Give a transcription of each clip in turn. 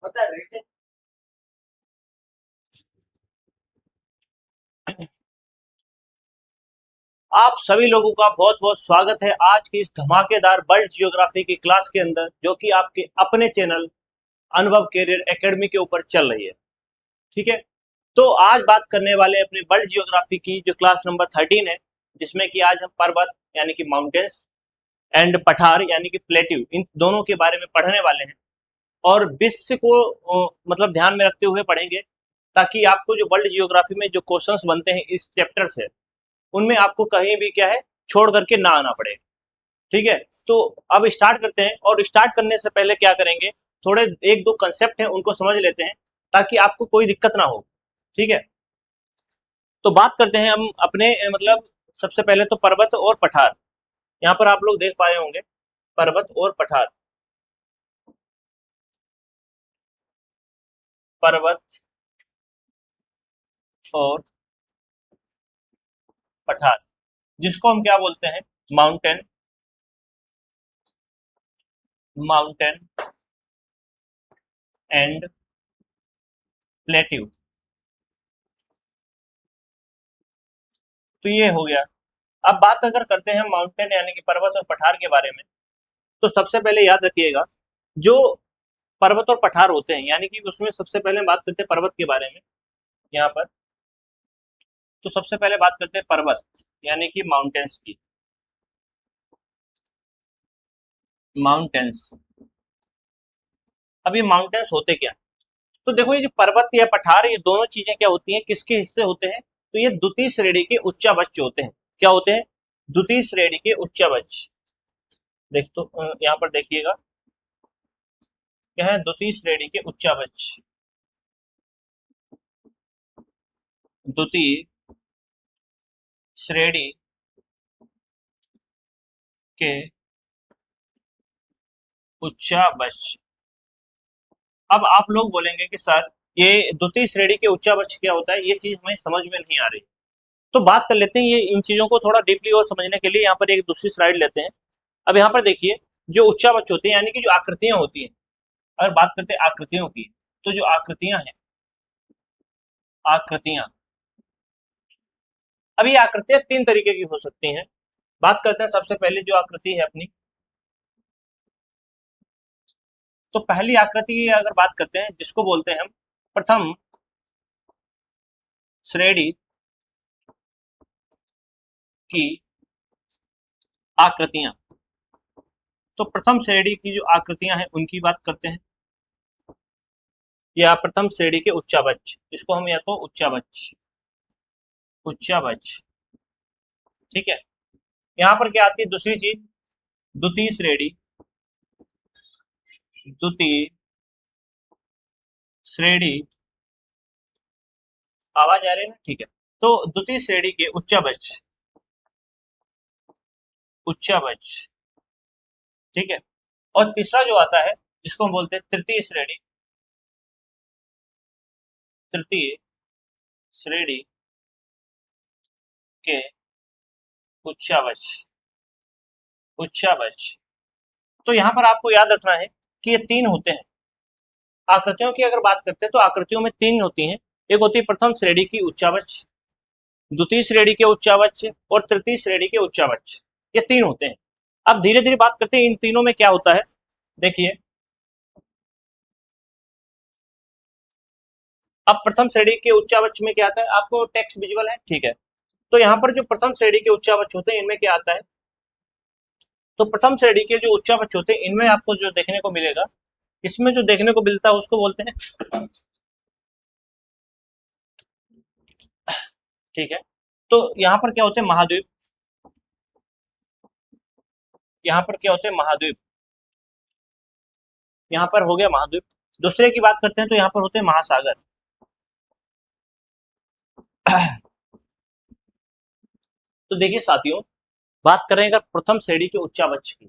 पता है रेट है। आप सभी लोगों का बहुत बहुत स्वागत है आज की इस धमाकेदार वर्ल्ड जियोग्राफी की क्लास के अंदर, जो कि आपके अपने चैनल अनुभव कैरियर एकेडमी के ऊपर चल रही है। ठीक है, तो आज बात करने वाले हैं अपनी वर्ल्ड जियोग्राफी की जो क्लास नंबर 13 है, जिसमें कि आज हम पर्वत यानी कि माउंटेन्स एंड पठार यानी कि प्लेट्यू, इन दोनों के बारे में पढ़ने वाले हैं। और विश्व को मतलब ध्यान में रखते हुए पढ़ेंगे, ताकि आपको जो वर्ल्ड जियोग्राफी में जो क्वेश्चंस बनते हैं इस चैप्टर से, उनमें आपको कहीं भी क्या है छोड़ करके ना आना पड़े। ठीक है, तो अब स्टार्ट करते हैं। और स्टार्ट करने से पहले क्या करेंगे, थोड़े एक दो कंसेप्ट हैं उनको समझ लेते हैं, ताकि आपको कोई दिक्कत ना हो। ठीक है, तो बात करते हैं हम अपने मतलब सबसे पहले तो पर्वत और पठार। यहाँ पर आप लोग देख पाए होंगे पर्वत और पठार। पर्वत और पठार, जिसको हम क्या बोलते हैं, माउंटेन, माउंटेन एंड प्लेट्यू। तो ये हो गया। अब बात अगर करते हैं माउंटेन यानी कि पर्वत और पठार के बारे में, तो सबसे पहले याद रखिएगा, जो पर्वत और पठार होते हैं, यानी कि उसमें सबसे पहले बात करते हैं पर्वत के बारे में। यहाँ पर तो सबसे पहले बात करते हैं पर्वत यानी कि माउंटेन्स की। माउंटेन्स, अब ये माउंटेन्स होते क्या? तो देखो, ये जो पर्वत या पठार, ये दोनों चीजें क्या होती हैं, किसके हिस्से होते हैं? तो ये द्वितीय श्रेणी के उच्चावच होते हैं। क्या होते हैं? द्वितीय श्रेणी के उच्चावच। देख तो यहाँ पर देखिएगा, क्या है? द्वितीय श्रेणी के उच्चावच। द्वितीय श्रेणी के उच्चावच। अब आप लोग बोलेंगे कि सर, ये द्वितीय श्रेणी के उच्चावच क्या होता है, ये चीज हमें समझ में नहीं आ रही। तो बात कर लेते हैं ये इन चीजों को थोड़ा डीपली और समझने के लिए। यहाँ पर एक दूसरी स्लाइड लेते हैं। अब यहाँ पर देखिए, जो उच्चावच होते हैं यानी कि जो आकृतियां होती हैं, अगर बात करते हैं आकृतियों की, तो जो आकृतियां हैं, आकृतियां, अब ये आकृतियां तीन तरीके की हो सकती हैं। बात करते हैं सबसे पहले जो आकृति है अपनी, तो पहली आकृति की अगर बात करते हैं, जिसको बोलते हैं हम प्रथम श्रेणी की आकृतियां। तो प्रथम श्रेणी की जो आकृतियां हैं उनकी बात करते हैं, या प्रथम श्रेणी के उच्चावच, इसको हम या तो उच्चावच, उच्चावच। ठीक है, यहाँ पर क्या आती है दूसरी चीज, द्वितीय श्रेणी, द्वितीय श्रेणी। आवाज आ रही है ना? ठीक है, तो द्वितीय श्रेणी के उच्चावच, उच्चावच। ठीक है, और तीसरा जो आता है, जिसको हम बोलते हैं तृतीय श्रेणी, तृतीय श्रेणी के उच्चावच, उच्चावच। तो यहाँ पर आपको याद रखना है कि ये तीन होते हैं। आकृतियों की अगर बात करते हैं तो आकृतियों में तीन होती हैं। एक होती है प्रथम श्रेणी की उच्चावच, द्वितीय श्रेणी के उच्चावच और तृतीय श्रेणी के उच्चावच। ये तीन होते हैं। अब धीरे धीरे बात करते हैं इन तीनों में क्या होता है। देखिए, अब प्रथम श्रेणी के उच्चावच में क्या आता है, आपको टेक्स्ट विजुअल है, ठीक है। तो यहाँ पर जो प्रथम श्रेणी के उच्चावच होते हैं, इनमें क्या आता है, तो प्रथम श्रेणी के जो उच्चावच होते हैं, इनमें आपको जो देखने को मिलेगा, इसमें जो देखने को मिलता है उसको बोलते हैं, ठीक है। तो यहाँ पर क्या होते हैं, महाद्वीप। यहाँ पर क्या होते हैं, महाद्वीप। यहाँ पर हो गया महाद्वीप। दूसरे की बात करते हैं तो यहाँ पर होते हैं महासागर। तो देखिए साथियों, बात करें अगर प्रथम श्रेणी के उच्चावच की,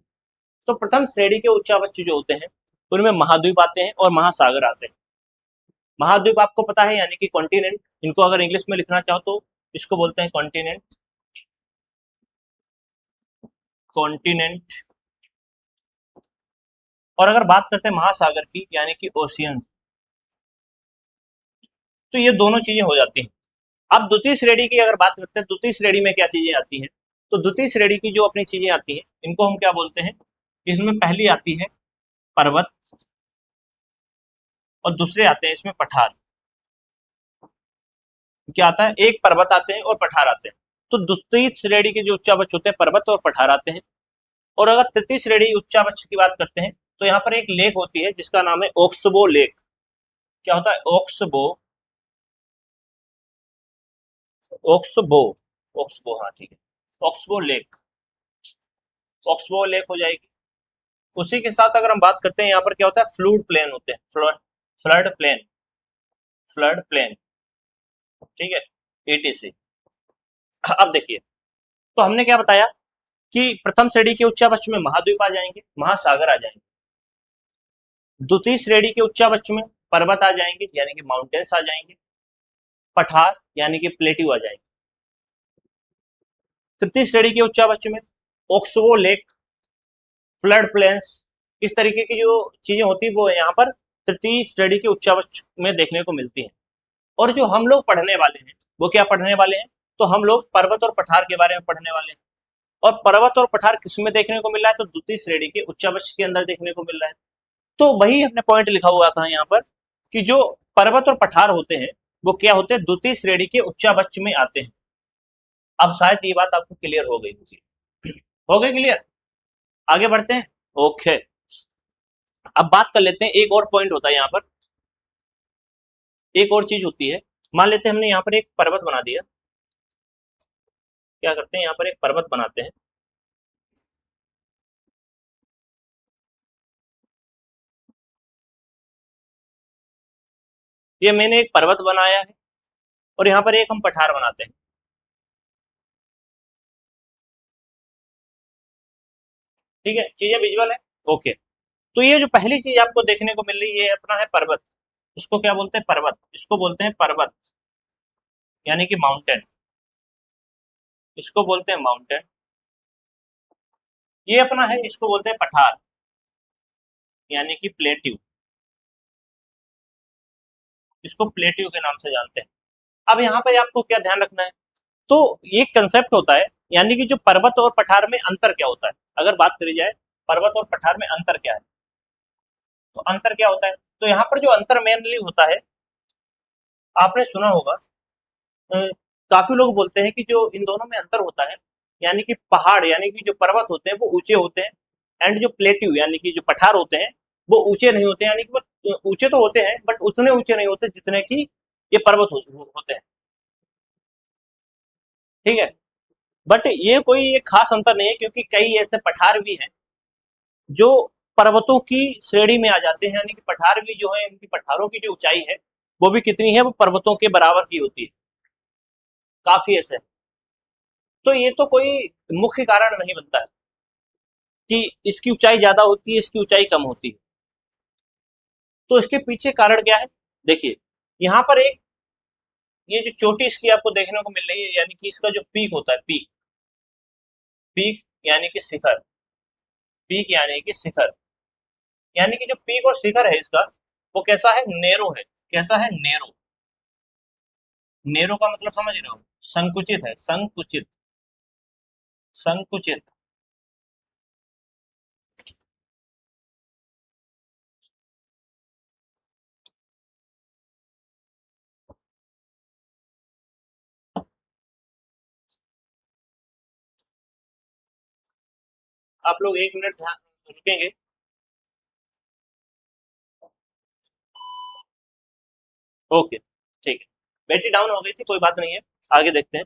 तो प्रथम श्रेणी के उच्चावच जो होते हैं, उनमें महाद्वीप आते हैं और महासागर आते हैं। महाद्वीप आपको पता है, यानी कि कॉन्टिनेंट। इनको अगर इंग्लिश में लिखना चाहो तो इसको बोलते हैं कॉन्टिनेंट, कॉन्टिनेंट। और अगर बात करते हैं महासागर की, यानी कि ओशियन, तो ये दोनों चीजें हो जाती हैं। अब द्वितीय श्रेणी की अगर बात करते हैं, द्वितीय श्रेणी में क्या चीजें आती हैं, तो द्वितीय श्रेणी की जो अपनी चीजें आती हैं इनको हम क्या बोलते हैं, इसमें पहली आती है पर्वत और दूसरे आते हैं इसमें पठार। क्या आता है, एक पर्वत आते हैं और पठार आते हैं। तो द्वितीय श्रेणी के जो उच्चावच होते हैं पर्वत और पठार आते हैं। और अगर तृतीय श्रेणी उच्चावच की बात करते हैं तो यहाँ पर एक लेक होती है जिसका नाम है ओक्सबो लेक। क्या होता है, ओक्सबो, ओक्सबो, ओक्सबो, हाँ ठीक है, ओक्सबो लेक, ओक्सबो लेक हो जाएगी। उसी के साथ अगर हम बात करते हैं यहाँ पर क्या होता है, फ्लूड प्लेन होते हैं, फ्लड प्लेन, फ्लड प्लेन, ठीक है, एटीसी। अब देखिए, तो हमने क्या बताया कि प्रथम श्रेणी के उच्चावच में महाद्वीप आ जाएंगे, महासागर आ जाएंगे। द्वितीय श्रेणी के उच्चावच में पर्वत आ जाएंगे यानी कि माउंटेन्स आ जाएंगे, पठार यानी कि प्लेट्यू आ जाएंगे। तृतीय श्रेणी के उच्चावच में ओक्सबो लेक, फ्लड प्लेन्स, इस तरीके की जो चीजें होती है वो यहाँ पर तृतीय श्रेणी के उच्चावच में देखने को मिलती हैं। और जो हम लोग पढ़ने वाले हैं वो क्या पढ़ने वाले हैं, तो हम लोग पर्वत और पठार के बारे में पढ़ने वाले हैं। और पर्वत और पठार किसमें देखने को मिल रहा है, तो द्वितीय श्रेणी के उच्चावच के अंदर देखने को मिल रहा है। तो वही हमने पॉइंट लिखा हुआ था यहाँ पर कि जो पर्वत और पठार होते हैं वो क्या होते हैं, द्वितीय श्रेणी के उच्चावच में आते हैं। अब शायद ये बात आपको क्लियर हो गई होगी, हो गई क्लियर, आगे बढ़ते हैं। ओके, अब बात कर लेते हैं, एक और पॉइंट होता है यहाँ पर, एक और चीज होती है। मान लेते हैं हमने यहाँ पर एक पर्वत बना दिया, क्या करते हैं यहाँ पर एक पर्वत बनाते हैं, ये मैंने एक पर्वत बनाया है और यहाँ पर एक हम पठार बनाते हैं, ठीक है, चीजें विजुअल है। ओके, तो ये जो पहली चीज आपको देखने को मिल रही है अपना है पर्वत, इसको क्या बोलते हैं, पर्वत, इसको बोलते हैं पर्वत यानी कि माउंटेन, इसको बोलते हैं माउंटेन। ये अपना है, इसको बोलते हैं पठार यानी कि प्लेट्यू, इसको प्लेट्यू के नाम से जानते हैं। अब यहाँ पे आपको क्या ध्यान रखना है, तो ये कंसेप्ट होता है, यानी कि जो पर्वत और पठार में अंतर क्या होता है, अगर बात करी जाए पर्वत और पठार में अंतर क्या है, तो अंतर क्या होता है, तो यहाँ पर जो अंतर मेनली होता है, आपने सुना होगा, अ, काफी लोग बोलते हैं कि जो इन दोनों में अंतर होता है, यानी कि पहाड़ यानी कि जो पर्वत होते हैं वो ऊंचे होते हैं, एंड जो प्लेट्यू यानी कि जो पठार होते हैं वो ऊंचे नहीं होते, यानी कि वो ऊंचे तो होते हैं बट उतने ऊंचे नहीं होते जितने कि ये पर्वत होते हैं, ठीक है। बट ये कोई एक खास अंतर नहीं है, क्योंकि कई ऐसे पठार भी हैं जो पर्वतों की श्रेणी में आ जाते हैं, यानी कि पठार भी जो है इनकी पठारों की जो ऊंचाई है वो भी कितनी है, वो पर्वतों के बराबर की होती है, काफी ऐसे। तो ये तो कोई मुख्य कारण नहीं बनता है कि इसकी ऊंचाई ज्यादा होती है इसकी ऊंचाई कम होती है। तो इसके पीछे कारण क्या है, देखिए यहाँ पर एक, ये जो चोटी इसकी आपको देखने को मिल रही है, यानी कि इसका जो पीक होता है, पीक, पीक यानी कि शिखर, पीक यानी कि शिखर, यानी कि जो पीक और शिखर है इसका वो कैसा है, नेरो है, कैसा है, नेरो, नेरो का मतलब समझ रहे हो, संकुचित है, संकुचित, संकुचित। आप लोग एक मिनट ध्यान रुकेंगे। ओके, ठीक है, बैटरी डाउन हो गई थी, कोई बात नहीं है, आगे देखते हैं।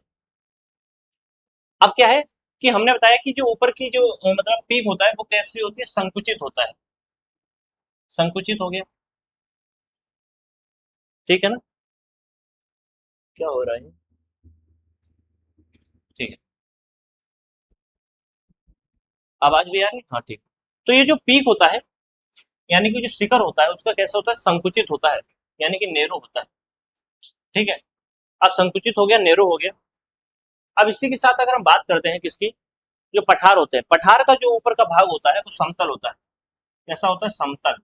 अब क्या है कि हमने बताया कि जो ऊपर की जो मतलब पीक होता है वो कैसी होती है, संकुचित होता है, संकुचित हो गया, ठीक है ना, क्या हो रहा है, ठीक है, आवाज भी आ रही है, हाँ ठीक। तो ये जो पीक होता है यानी कि जो शिखर होता है उसका कैसा होता है, संकुचित होता है, यानी कि नेरो होता है, ठीक है। अब संकुचित हो गया, नेरो हो गया। अब इसी के साथ अगर हम बात करते हैं किसकी, जो पठार होते हैं, पठार का जो ऊपर का भाग होता है वो समतल होता है, कैसा होता है, समतल,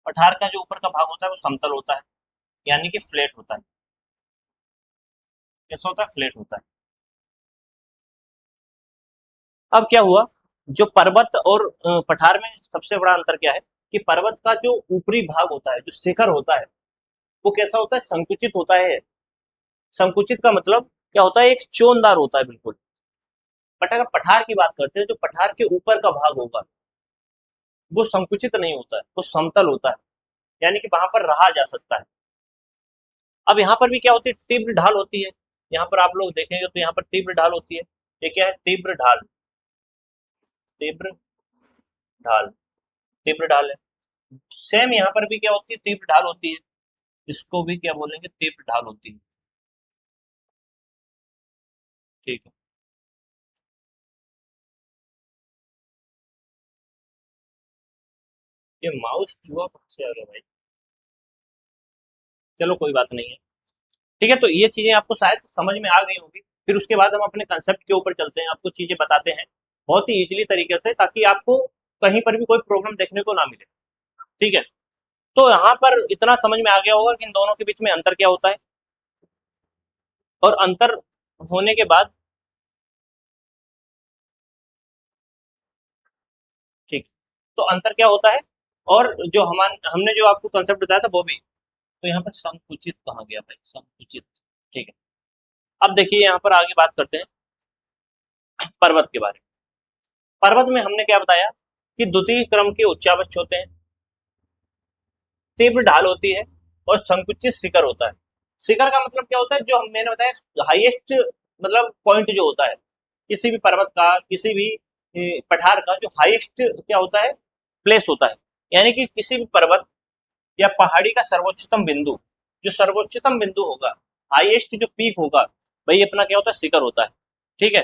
पठार का जो ऊपर का भाग होता है वो समतल होता है। यानी कि फ्लैट होता है। कैसा होता है? फ्लैट होता है। अब क्या हुआ, जो पर्वत और पठार में सबसे बड़ा अंतर क्या है कि पर्वत का जो ऊपरी भाग होता है, जो शिखर होता है, वो कैसा होता है? संकुचित होता है। संकुचित का मतलब क्या होता है? एक चोनदार होता है बिल्कुल। बट अगर पठार की बात करते हैं, जो पठार के ऊपर का भाग होगा वो संकुचित नहीं होता है, वो समतल होता है, यानी कि वहां पर रहा जा सकता है। अब यहाँ पर भी क्या होती है? तीव्र ढाल होती है। यहाँ पर आप लोग देखेंगे तो यहाँ पर तीव्र ढाल होती है। ये क्या है? तीव्र ढाल। तीव्र ढाल। तीव्र ढाल है। सेम यहाँ पर भी क्या होती है? तीव्र ढाल होती है। इसको भी क्या बोलेंगे? तीव्र ढाल होती है। ठीक है। ये माउस चूहा कहाँ से आ गया भाई? चलो कोई बात नहीं है। ठीक है, तो ये चीजें आपको शायद समझ में आ गई होगी। फिर उसके बाद हम अपने कंसेप्ट के ऊपर चलते हैं, आपको चीजें बताते हैं बहुत ही इजीली तरीके से, ताकि आपको कहीं पर भी कोई प्रॉब्लम देखने को ना मिले। ठीक है, तो यहाँ पर इतना समझ में आ गया होगा कि इन दोनों के बीच में अंतर क्या होता है, और अंतर होने के बाद ठीक, तो अंतर क्या होता है, और जो हमने जो आपको कंसेप्ट बताया था वो भी। तो यहाँ पर संकुचित कहा गया भाई, संकुचित। ठीक है, अब देखिए यहाँ पर आगे बात करते हैं पर्वत के बारे में। पर्वत में हमने क्या बताया कि द्वितीय क्रम के उच्चावच होते हैं, तीव्र ढाल होती है, और संकुचित शिखर होता है। शिखर का मतलब क्या होता है? जो मैंने बताया हाईएस्ट, मतलब पॉइंट जो होता है किसी भी पर्वत का, किसी भी पठार का, जो हाईएस्ट क्या होता है? प्लेस होता है। यानी कि किसी भी पर्वत या पहाड़ी का सर्वोच्चतम बिंदु, जो सर्वोच्चतम बिंदु होगा, हाईएस्ट जो पीक होगा, वही अपना क्या होता है? शिखर होता है। ठीक है,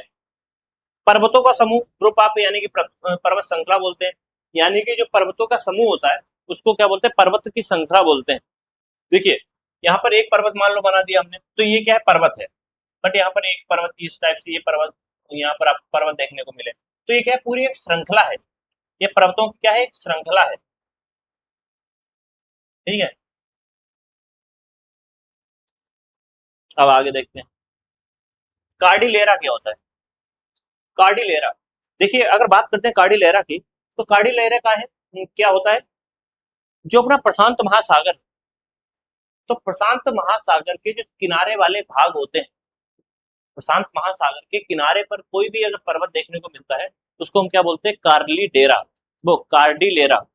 पर्वतों का समूह, ग्रुप ऑफ, यानी कि पर्वत श्रृंखला बोलते हैं। यानी कि जो पर्वतों का समूह होता है उसको क्या बोलते हैं? पर्वत की श्रृंखला बोलते हैं। देखिए, यहाँ पर एक पर्वत मान लो बना दिया हमने, तो ये क्या है? पर्वत है। बट यहाँ पर एक पर्वत की इस टाइप से ये पर्वत, यहाँ पर आपको पर्वत देखने को मिले, तो ये क्या है? पूरी एक श्रृंखला है। ये पर्वतों की क्या है? एक श्रृंखला है। ठीक है, अब आगे देखते हैं कार्डिलेरा क्या होता है। कार्डिलेरा, देखिए अगर बात करते हैं कार्डिलेरा की, तो कार्डिलेरा का है क्या होता है? जो अपना प्रशांत महासागर, तो प्रशांत महासागर के जो किनारे वाले भाग होते हैं, प्रशांत महासागर के किनारे पर कोई भी अगर पर्वत देखने को मिलता है, उसको हम क्या बोलते हैं? कार्ली डेरा, वो कार्डिलेरा।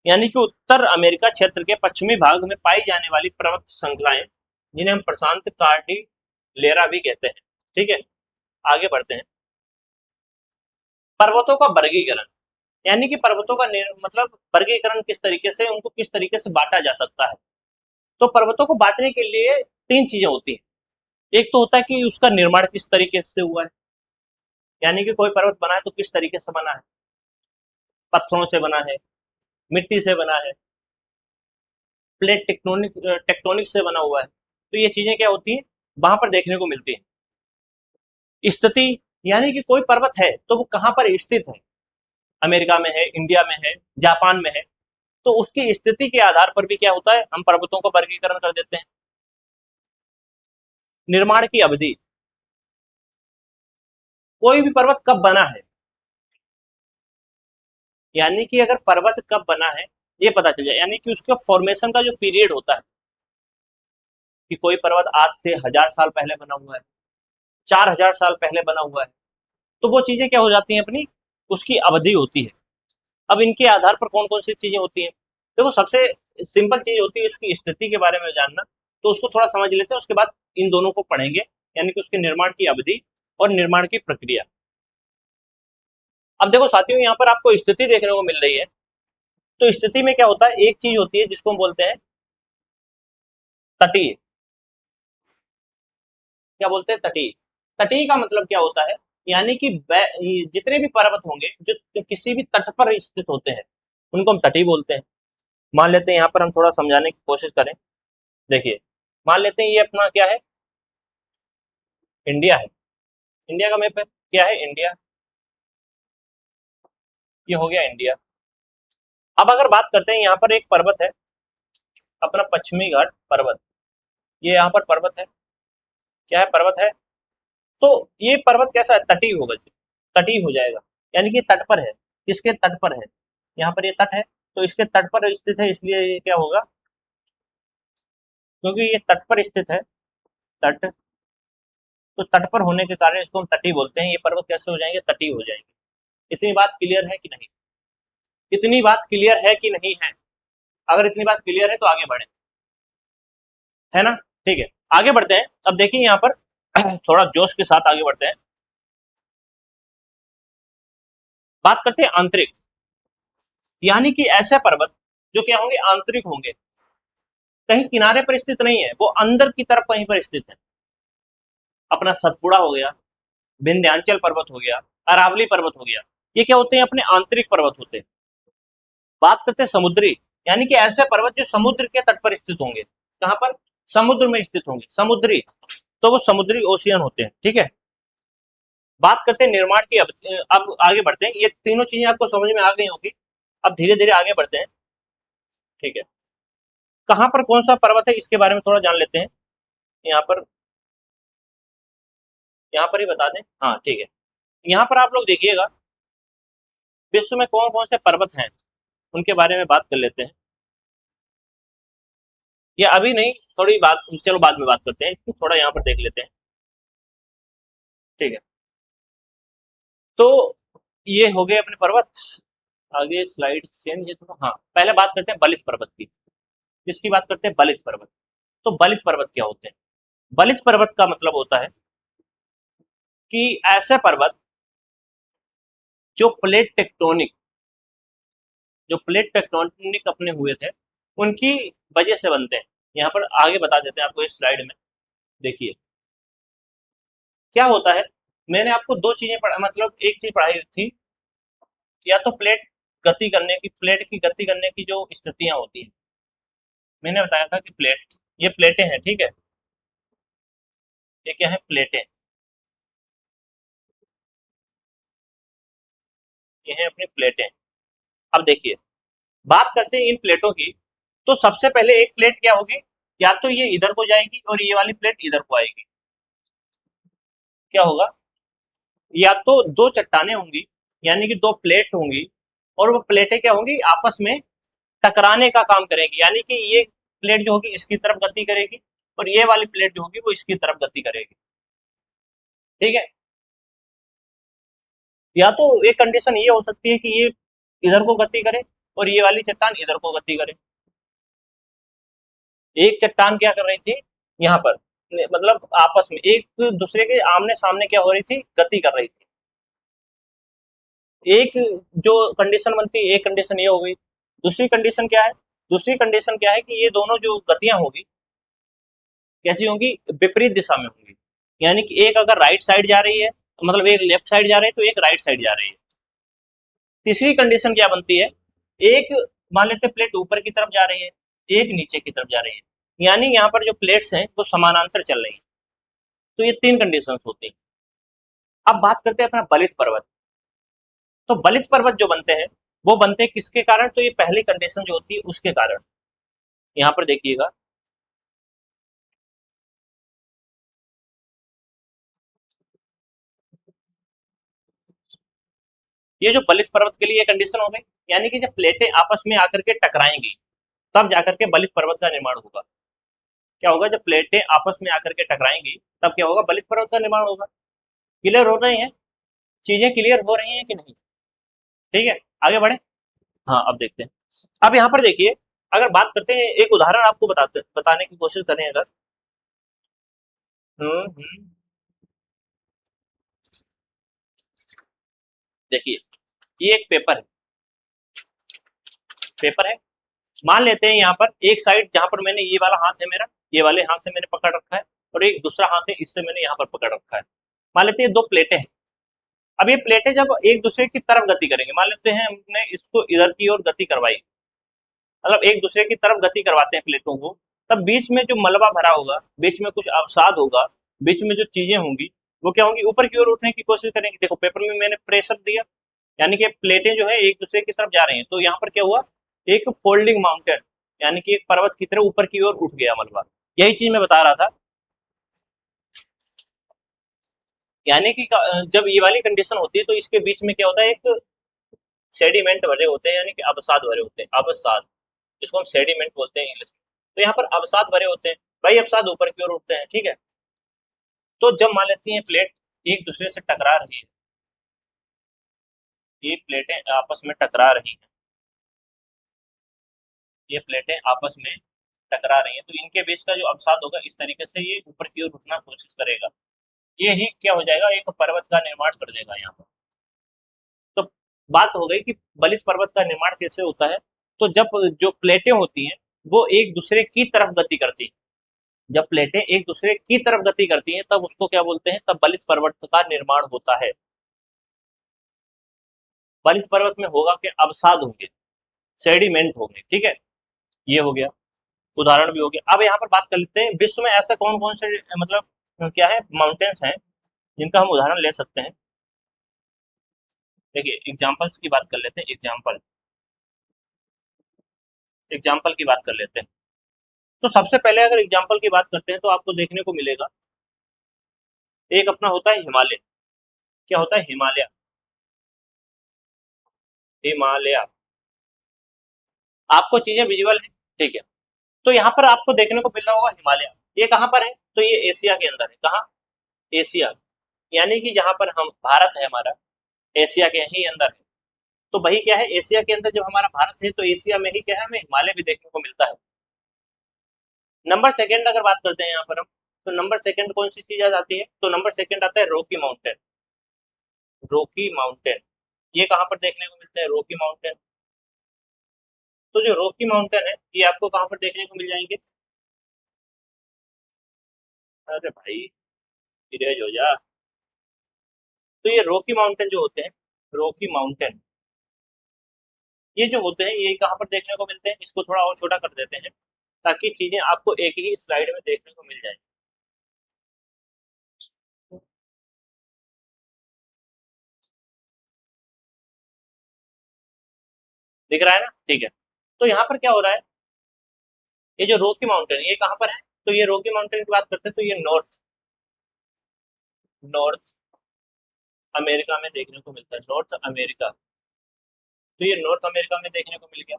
यानी कि उत्तर अमेरिका क्षेत्र के पश्चिमी भाग में पाई जाने वाली पर्वत श्रृंखलाएं, जिन्हें हम प्रशांत कार्डिलेरा भी कहते हैं। ठीक है, आगे बढ़ते हैं। पर्वतों का वर्गीकरण, यानी कि पर्वतों का मतलब वर्गीकरण किस तरीके से, उनको किस तरीके से बांटा जा सकता है। तो पर्वतों को बांटने के लिए तीन चीजें होती हैं। एक तो होता है कि उसका निर्माण किस तरीके से हुआ है, यानी कि कोई पर्वत बना है तो किस तरीके से बना है, पत्थरों से बना है, मिट्टी से बना है, प्लेट टेक्टोनिक टेक्टोनिक से बना हुआ है। तो ये चीजें क्या होती हैं? वहां पर देखने को मिलती है। स्थिति, यानी कि कोई पर्वत है तो वो कहाँ पर स्थित है, अमेरिका में है, इंडिया में है, जापान में है, तो उसकी स्थिति के आधार पर भी क्या होता है? हम पर्वतों को वर्गीकरण कर देते हैं। निर्माण की अवधि, कोई भी पर्वत कब बना है, यानी कि अगर पर्वत कब बना है ये पता चल जाए, यानी कि उसके फॉर्मेशन का जो पीरियड होता है, कि कोई पर्वत आज से 1000 साल पहले बना हुआ है, 4000 साल पहले बना हुआ है, तो वो चीजें क्या हो जाती हैं अपनी, उसकी अवधि होती है। अब इनके आधार पर कौन कौन सी चीजें होती हैं? देखो, सबसे सिंपल चीज होती है उसकी स्थिति के बारे में जानना, तो उसको थोड़ा समझ लेते हैं, उसके बाद इन दोनों को पढ़ेंगे, यानी कि उसके निर्माण की अवधि और निर्माण की प्रक्रिया। अब देखो साथियों, यहाँ पर आपको स्थिति देखने को मिल रही है, तो स्थिति में क्या होता है? एक चीज होती है जिसको हम बोलते हैं तटीय। क्या बोलते हैं? तटीय। तटीय का मतलब क्या होता है? यानी कि जितने भी पर्वत होंगे जो किसी भी तट पर स्थित होते हैं, उनको हम तटीय बोलते हैं। मान लेते हैं, यहाँ पर हम थोड़ा समझाने की कोशिश करें। देखिए, मान लेते हैं ये अपना क्या है? इंडिया है। इंडिया का मैप है, क्या है? इंडिया। ये हो गया इंडिया। अब अगर बात करते हैं, यहाँ पर एक पर्वत है, अपना पश्चिमी घाट पर्वत। ये यहाँ पर पर्वत है, क्या है, पर्वत है। तो ये पर्वत कैसा है, तटीय होगा, तटीय हो जाएगा, यानी कि तट पर है। किसके तट पर है, यहाँ पर ये तट है, तो इसके तट पर स्थित है, इसलिए ये क्या होगा, क्योंकि ये तट पर स्थित है, तट, तो तट पर होने के कारण इसको हम तटीय बोलते हैं। ये पर्वत कैसे हो जाएंगे, तटीय हो जाएंगे। इतनी बात क्लियर है कि नहीं, इतनी बात क्लियर है कि नहीं है? अगर इतनी बात क्लियर है तो आगे बढ़े, है ना, ठीक है, आगे बढ़ते हैं। अब देखिए यहाँ पर थोड़ा जोश के साथ आगे बढ़ते हैं, बात करते हैं आंतरिक, यानी कि ऐसे पर्वत जो क्या होंगे, आंतरिक होंगे, कहीं किनारे पर स्थित नहीं है, वो अंदर की तरफ कहीं पर स्थित है। अपना सतपुड़ा हो गया, विंध्याचल पर्वत हो गया, अरावली पर्वत हो गया, ये क्या होते हैं, अपने आंतरिक पर्वत होते हैं। बात करते हैं समुद्री, यानी कि ऐसे पर्वत जो समुद्र के तट पर स्थित होंगे, कहां पर, समुद्र में स्थित होंगे, समुद्री, तो वो समुद्री ओशियन होते हैं, ठीक है। बात करते हैं निर्माण की, अब आगे बढ़ते हैं, ये तीनों चीजें आपको समझ में आ गई होगी, अब धीरे धीरे आगे बढ़ते हैं, ठीक है। कहां पर कौन सा पर्वत है इसके बारे में थोड़ा जान लेते हैं, यहाँ पर, यहाँ पर ही बता दें, हाँ ठीक है। यहाँ पर आप लोग देखिएगा, विश्व में कौन कौन से पर्वत हैं उनके बारे में बात कर लेते हैं। ये अभी नहीं, थोड़ी बात, चलो बाद में बात करते हैं, थोड़ा यहाँ पर देख लेते हैं, ठीक है। तो ये हो गए अपने पर्वत, आगे स्लाइड चेंज है थोड़ा, हाँ पहले बात करते हैं बलित पर्वत की। किसकी बात करते हैं, बलित पर्वत। तो बलित पर्वत क्या होते हैं, बलित पर्वत का मतलब होता है कि ऐसे पर्वत जो प्लेट टेक्टोनिक, जो प्लेट टेक्टोनिक अपने हुए थे उनकी वजह से बनते हैं। यहाँ पर आगे बता देते हैं आपको एक स्लाइड में, देखिए क्या होता है। मैंने आपको दो चीजें मतलब एक चीज पढ़ाई थी, या तो प्लेट गति करने की, प्लेट की गति करने की जो स्थितियां होती है, मैंने बताया था कि प्लेट, ये प्लेटें हैं, ठीक है, ये क्या है, प्लेटें, ये है अपनी प्लेटें। अब देखिए, बात करते हैं इन प्लेटों की, तो सबसे पहले एक प्लेट क्या होगी, या तो ये इधर को जाएगी और ये वाली प्लेट इधर को आएगी, क्या होगा, या तो दो चट्टानें होंगी, यानी कि दो प्लेट होंगी, और वो प्लेटें क्या होंगी, आपस में टकराने का काम करेगी, यानी कि ये प्लेट जो होगी इसकी तरफ गति करेगी और ये वाली प्लेट जो होगी वो इसकी तरफ गति करेगी, ठीक है। या तो एक कंडीशन ये हो सकती है कि ये इधर को गति करे और ये वाली चट्टान इधर को गति करे। एक चट्टान क्या कर रही थी यहाँ पर, मतलब आपस में एक दूसरे के आमने सामने क्या हो रही थी, गति कर रही थी। एक जो कंडीशन बनती है, एक कंडीशन ये हो गई, दूसरी कंडीशन क्या है, दूसरी कंडीशन क्या है कि ये दोनों जो गतियां होगी कैसी होंगी, विपरीत दिशा में होंगी, यानी कि एक अगर राइट साइड जा रही है, मतलब एक लेफ्ट साइड जा रही है तो एक राइट साइड जा रही है। तीसरी कंडीशन क्या बनती है, एक मान लेते प्लेट ऊपर की तरफ जा रही है, एक नीचे की तरफ जा रही है, यानी यहाँ पर जो प्लेट्स हैं वो समानांतर चल रही है। तो ये तीन कंडीशन होती हैं। अब बात करते हैं अपना बलित पर्वत। तो बलित पर्वत जो बनते हैं वो बनते हैं किसके कारण, तो ये पहली कंडीशन जो होती है उसके कारण। यहाँ पर देखिएगा, ये जो बलित पर्वत के लिए कंडीशन हो गई, यानी कि जब प्लेटें आपस में आकर के टकराएंगी तब जाकर के बलित पर्वत का निर्माण होगा। क्या होगा, जब प्लेटें आपस में आकर के टकराएंगी तब क्या होगा, बलित पर्वत का निर्माण होगा। क्लियर हो रहे हैं, चीजें क्लियर हो रही हैं कि नहीं, ठीक है, आगे बढ़े। हाँ अब देखते हैं, अब यहाँ पर देखिए, अगर बात करते हैं, एक उदाहरण आपको बताने की कोशिश करें अगर, हम्म, देखिए ये एक पेपर है, पेपर है, मान लेते हैं यहाँ पर एक साइड जहां पर मैंने, ये वाला हाथ है मेरा, ये वाले हाथ से मैंने पकड़ रखा है, और एक दूसरा हाथ है इससे मैंने यहाँ पर पकड़ रखा है। मान लेते हैं दो प्लेटें हैं। अब ये प्लेटें जब एक दूसरे की तरफ गति करेंगे, मान लेते हैं हमने इसको इधर की ओर गति करवाई, मतलब एक दूसरे की तरफ गति करवाते हैं प्लेटों को, तब बीच में जो मलबा भरा होगा, बीच में कुछ अवसाद होगा, बीच में जो चीजें होंगी वो क्या होंगी, ऊपर की ओर उठने की कोशिश करेंगे। देखो पेपर में मैंने प्रेशर दिया, यानी कि प्लेटें जो है एक दूसरे की तरफ जा रही हैं, तो यहाँ पर क्या हुआ, एक फोल्डिंग माउंटेन, यानी कि एक पर्वत की तरह ऊपर की ओर उठ गया मलबा, यही चीज मैं बता रहा था, यानी कि जब ये वाली कंडीशन होती है तो इसके बीच में क्या होता है, एक सेडिमेंट भरे होते हैं, यानी कि अवसाद भरे होते हैं, अवसाद, जिसको हम सेडिमेंट बोलते हैं इंग्लिश में। तो यहाँ पर अवसाद भरे होते हैं, भाई अवसाद ऊपर की ओर उठते हैं, ठीक है। तो जब मान लेती हैं प्लेट एक दूसरे से टकरा रही है, ये प्लेटें आपस में टकरा रही हैं, ये प्लेटें आपस में टकरा रही हैं, तो इनके बीच का जो अवसाद होगा इस तरीके से ये ऊपर की ओर उठना कोशिश करेगा, ये ही क्या हो जाएगा, एक पर्वत का निर्माण कर देगा यहाँ पर। तो बात हो गई कि बलित पर्वत का निर्माण कैसे होता है। तो जब जो प्लेटें होती हैं वो एक दूसरे की तरफ गति करती हैं, जब प्लेटें एक दूसरे की तरफ गति करती हैं तब उसको क्या बोलते हैं, तब बलित पर्वत का निर्माण होता है। बलित पर्वत में होगा कि अवसाद होंगे, सेडिमेंट होंगे, ठीक है। ये हो गया, उदाहरण भी हो गया। अब यहाँ पर बात कर लेते हैं विश्व में ऐसा कौन कौन से मतलब क्या है माउंटेन्स हैं जिनका हम उदाहरण ले सकते हैं। देखिए एग्जाम्पल्स की बात कर लेते हैं, एग्जाम्पल एग्जाम्पल की बात कर लेते हैं। तो सबसे पहले अगर एग्जाम्पल की बात करते हैं तो आपको देखने को मिलेगा, एक अपना होता है हिमालय। क्या होता है, हिमालय, हिमालय। आपको चीजें विजुअल है, ठीक है। तो यहाँ पर आपको देखने को मिल रहा होगा हिमालय, ये कहाँ पर है, तो ये एशिया के अंदर है, कहाँ, एशिया, यानी कि जहाँ पर हम भारत है हमारा, एशिया के ही अंदर है। तो वही क्या है, एशिया के अंदर जब हमारा भारत है तो एशिया में ही क्या है, हमें हिमालय भी देखने को मिलता है। नंबर सेकंड अगर बात करते हैं यहाँ पर हम, तो नंबर सेकंड कौन सी चीज आ जाती है, तो नंबर सेकंड आता है रॉकी माउंटेन। रॉकी माउंटेन, ये कहाँ पर देखने को मिलते हैं, रॉकी माउंटेन। तो जो रॉकी माउंटेन है ये आपको कहाँ पर देखने को मिल जाएंगे, अरे भाई धीरज हो जा। तो ये रॉकी माउंटेन जो होते हैं, रॉकी माउंटेन, ये जो होते हैं ये कहाँ पर देखने को मिलते हैं, इसको थोड़ा और छोटा कर देते हैं ताकि चीजें आपको एक ही स्लाइड में देखने को मिल जाए। दिख रहा है ना, ठीक है। तो यहाँ पर क्या हो रहा है, ये जो रॉकी माउंटेन ये कहाँ पर है, तो ये रॉकी माउंटेन की बात करते हैं तो ये नॉर्थ, नॉर्थ अमेरिका में देखने को मिलता है, नॉर्थ अमेरिका। तो ये नॉर्थ अमेरिका में देखने को मिल गया।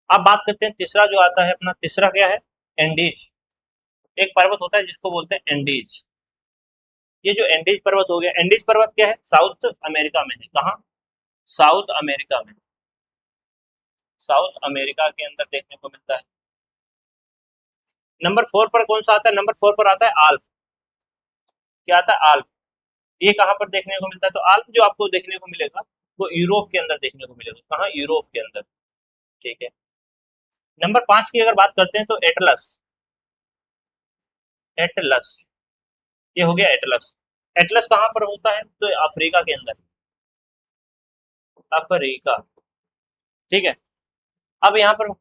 अब बात करते हैं तीसरा जो आता है अपना, तीसरा क्या है, एंडीज। एक पर्वत होता है जिसको बोलते हैं एंडीज। ये जो एंडीज पर्वत हो गया, एंडीज पर्वत क्या है, साउथ अमेरिका में है, कहाँ, साउथ अमेरिका में, साउथ अमेरिका के अंदर देखने को मिलता है। नंबर 4 पर कौन सा आता है, नंबर 4 पर आता है आल्प। क्या आता है, आल्प। ये कहाँ पर देखने को मिलता है, तो आल्प जो आपको देखने को मिलेगा वो यूरोप के अंदर देखने को मिलेगा, कहाँ, यूरोप के अंदर, ठीक है। नंबर 5 की अगर बात करते हैं तो एटलस, एटलस, ये हो गया एटलस। एटलस कहाँ पर होता है, तो अफ्रीका के अंदर, अफ्रीका, ठीक है। अब यहाँ पर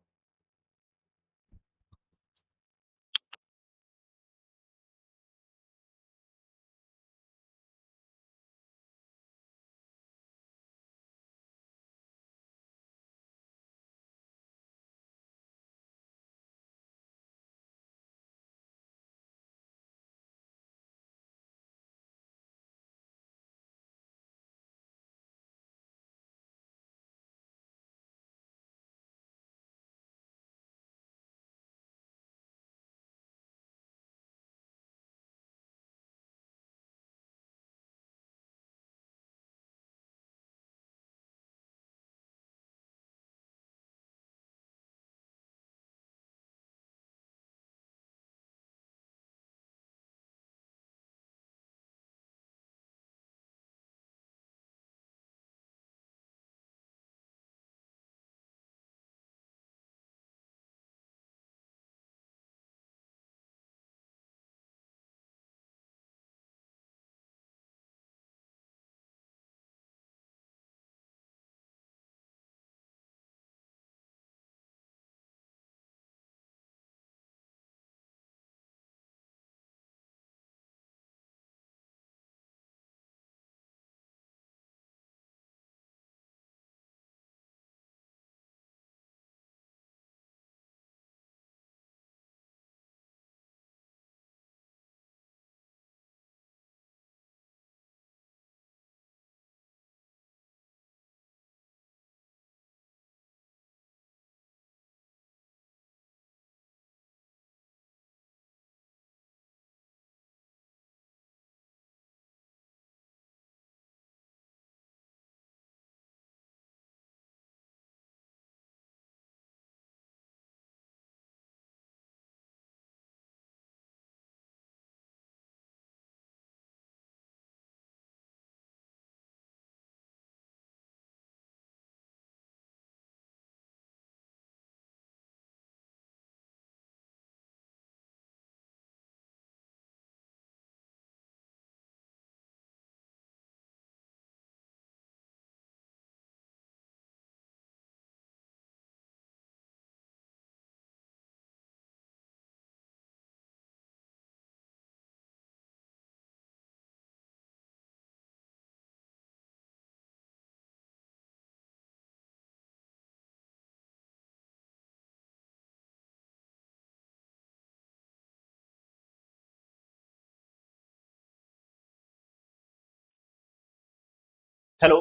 हेलो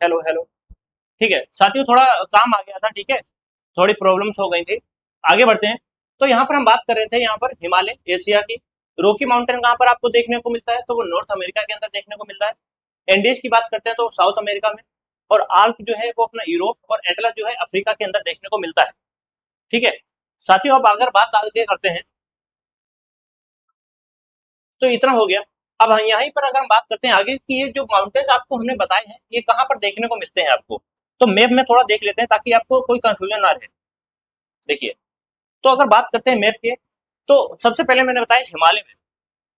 हेलो हेलो। ठीक है साथियों, थोड़ा काम आ गया था, ठीक है, थोड़ी प्रॉब्लम्स हो गई थी। आगे बढ़ते हैं। तो यहाँ पर हम बात कर रहे थे, यहाँ पर हिमालय एशिया की, रॉकी माउंटेन कहाँ पर आपको देखने को मिलता है, तो वो नॉर्थ अमेरिका के अंदर देखने को मिलता है। एंडीज की बात करते हैं तो साउथ अमेरिका में, और आल्प जो है वो अपना यूरोप, और एटलस जो है अफ्रीका के अंदर देखने को मिलता है। ठीक है साथियों, अब अगर बात आगे करते हैं तो इतना हो गया। अब यहीं पर अगर हम बात करते हैं आगे कि ये जो माउंटेन्स आपको हमने बताए हैं ये कहाँ पर देखने को मिलते हैं आपको, तो मैप में थोड़ा देख लेते हैं ताकि आपको कोई कंफ्यूजन ना रहे। देखिए, तो अगर बात करते हैं मैप के, तो सबसे पहले मैंने बताया हिमालय में।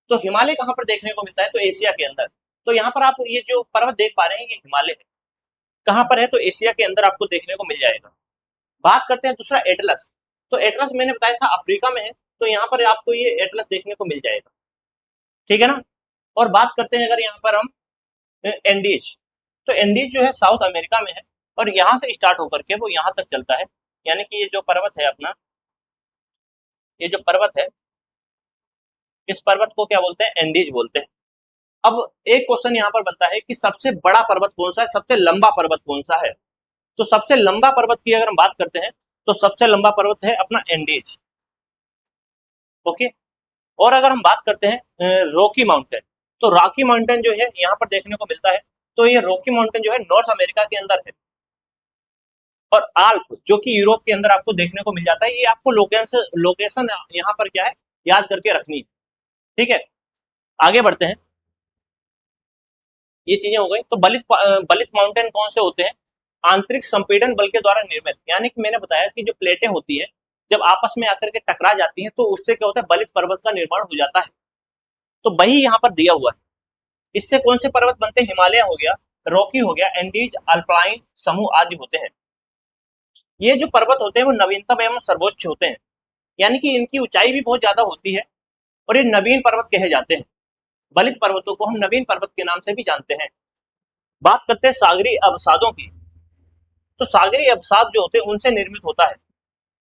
तो हिमालय कहाँ पर देखने को मिलता है, तो एशिया के अंदर। तो यहाँ पर आप ये जो पर्वत देख पा रहे हैं ये हिमालय है। कहाँ पर है, तो एशिया के अंदर आपको देखने को मिल जाएगा। बात करते हैं दूसरा एटलस। तो एटलस मैंने बताया था अफ्रीका में है, तो यहाँ पर आपको ये एटलस देखने को मिल जाएगा। ठीक है ना। और बात करते हैं अगर यहाँ पर हम एंडीज, तो एंडीज जो है साउथ अमेरिका में है, और यहाँ से स्टार्ट होकर के वो यहाँ तक चलता है। यानी कि ये जो पर्वत है अपना, ये जो पर्वत है, इस पर्वत को क्या बोलते हैं, एंडीज बोलते हैं। अब एक क्वेश्चन यहाँ पर बनता है कि सबसे बड़ा पर्वत कौन सा है, सबसे लंबा पर्वत कौन सा है। तो सबसे लंबा पर्वत की अगर हम बात करते हैं तो सबसे लंबा पर्वत है अपना एंडीज। ओके। और अगर हम बात करते हैं रॉकी माउंटेन, तो रॉकी माउंटेन जो है यहाँ पर देखने को मिलता है। तो ये रॉकी माउंटेन जो है नॉर्थ अमेरिका के अंदर है। और आल्प जो कि यूरोप के अंदर आपको देखने को मिल जाता है। ये आपको लोकेशन लोकेशन यहाँ पर क्या है, याद करके रखनी है। ठीक है, आगे बढ़ते हैं। ये चीजें हो गई। तो बलित माउंटेन कौन से होते हैं, आंतरिक संपीड़न बल के द्वारा निर्मित। यानी कि मैंने बताया कि जो प्लेटें होती हैं जब आपस में आकर के टकरा जाती हैं तो उससे क्या होता है, बलित पर्वत का निर्माण हो जाता है। तो वही यहाँ पर दिया हुआ है। इससे कौन से पर्वत बनते हैं, हिमालय हो गया, रॉकी हो गया, एंडीज, अल्पाइन समूह आदि होते हैं। ये जो पर्वत होते हैं वो नवीनतम एवं सर्वोच्च होते हैं। यानी कि इनकी ऊंचाई भी बहुत ज्यादा होती है, और ये नवीन पर्वत कहे जाते हैं। बलित पर्वतों को हम नवीन पर्वत के नाम से भी जानते हैं। बात करते हैं सागरी अवसादों की। तो सागरी अवसाद जो होते हैं उनसे निर्मित होता है।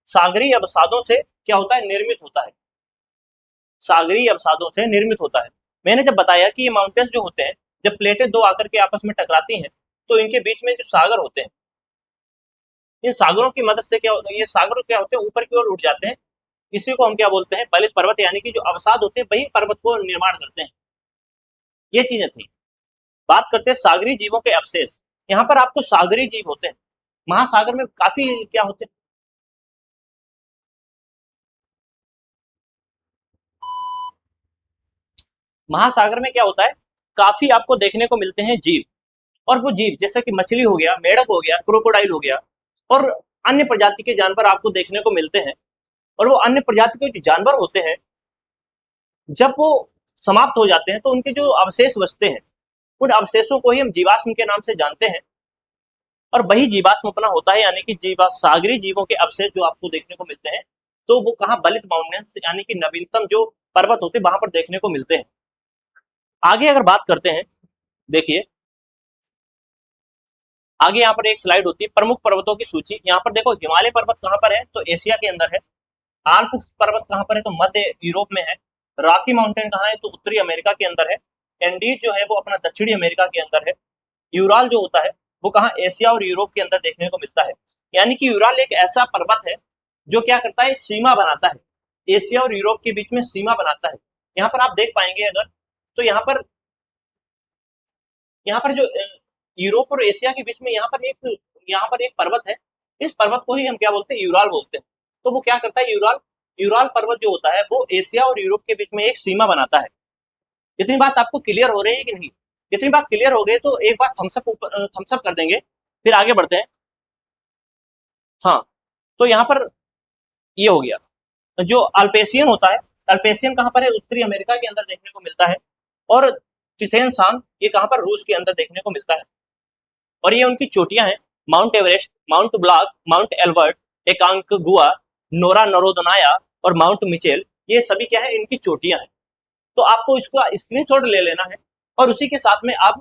सागरी अवसादों से क्या होता है, निर्मित होता है। सागरी अवसादों से निर्मित होता है। मैंने जब बताया कि ये माउंटेन्स जो होते हैं, जब प्लेटें दो आकर के आपस में टकराती हैं तो इनके बीच में जो सागर होते हैं, इन सागरों की मदद से क्या होता है, ये सागर क्या होते हैं, ऊपर की ओर उठ जाते हैं। इसी को हम क्या बोलते हैं, बलित पर्वत। यानी कि जो अवसाद होते हैं वही पर्वत को निर्माण करते हैं। ये चीजें थी। बात करते हैं सागरी जीवों के अवशेष। यहाँ पर आपको सागरी जीव होते हैं, महासागर में काफी क्या होते हैं, महासागर में क्या होता है, काफी आपको देखने को मिलते हैं जीव। और वो जीव जैसे कि मछली हो गया, मेढक हो गया, क्रोकोडाइल हो गया, और अन्य प्रजाति के जानवर आपको देखने को मिलते हैं। और वो अन्य प्रजाति के जो जानवर होते हैं, जब वो समाप्त हो जाते हैं तो उनके जो अवशेष बचते हैं, उन अवशेषों को ही हम जीवाश्म के नाम से जानते हैं। और वही जीवाश्म अपना होता है। यानी कि जीवा सागरी जीवों के अवशेष जो आपको देखने को मिलते हैं, तो वो कहाँ, बलित माउंटेन्स यानी कि नवीनतम जो पर्वत होते हैं वहां पर देखने को मिलते हैं। आगे अगर बात करते हैं, देखिए आगे यहाँ पर एक स्लाइड होती है प्रमुख पर्वतों की सूची। यहाँ पर देखो हिमालय पर्वत कहाँ पर है, तो एशिया के अंदर है। आल्प्स पर्वत कहाँ पर है, तो मध्य यूरोप में है। रॉकी माउंटेन कहाँ है, तो उत्तरी अमेरिका के अंदर है। एंडीज जो है वो अपना दक्षिणी अमेरिका के अंदर है। यूराल जो होता है वो कहाँ, एशिया और यूरोप के अंदर देखने को मिलता है। यानी कि यूराल एक ऐसा पर्वत है जो क्या करता है, सीमा बनाता है, एशिया और यूरोप के बीच में सीमा बनाता है। यहाँ पर आप देख पाएंगे अगर, तो यहाँ पर जो यूरोप और एशिया के बीच में यहाँ पर एक पर्वत है। इस पर्वत को ही हम क्या बोलते हैं, यूराल बोलते हैं। तो वो क्या करता है, यूराल यूराल पर्वत जो होता है वो एशिया और यूरोप के बीच में एक सीमा बनाता है। इतनी बात आपको क्लियर हो रही है कि नहीं। इतनी बात क्लियर हो गई तो एक बार थम्सअप कर देंगे, फिर आगे बढ़ते हैं। हाँ, तो यहाँ पर ये हो गया। जो अल्पेशियन होता है, अल्पेशियन कहाँ पर है, उत्तरी अमेरिका के अंदर देखने को मिलता है। और तिथेन सांग ये कहाँ पर, रूस के अंदर देखने को मिलता है। और ये उनकी चोटियां हैं, Mount Everest, Mount Blanc, Mount Elbert, Aconcagua, नोरा नरोदनाया और माउंट मिचेल, ये सभी क्या है, इनकी चोटियां हैं। तो आपको इसको स्क्रीनशॉट ले लेना है, और उसी के साथ में आप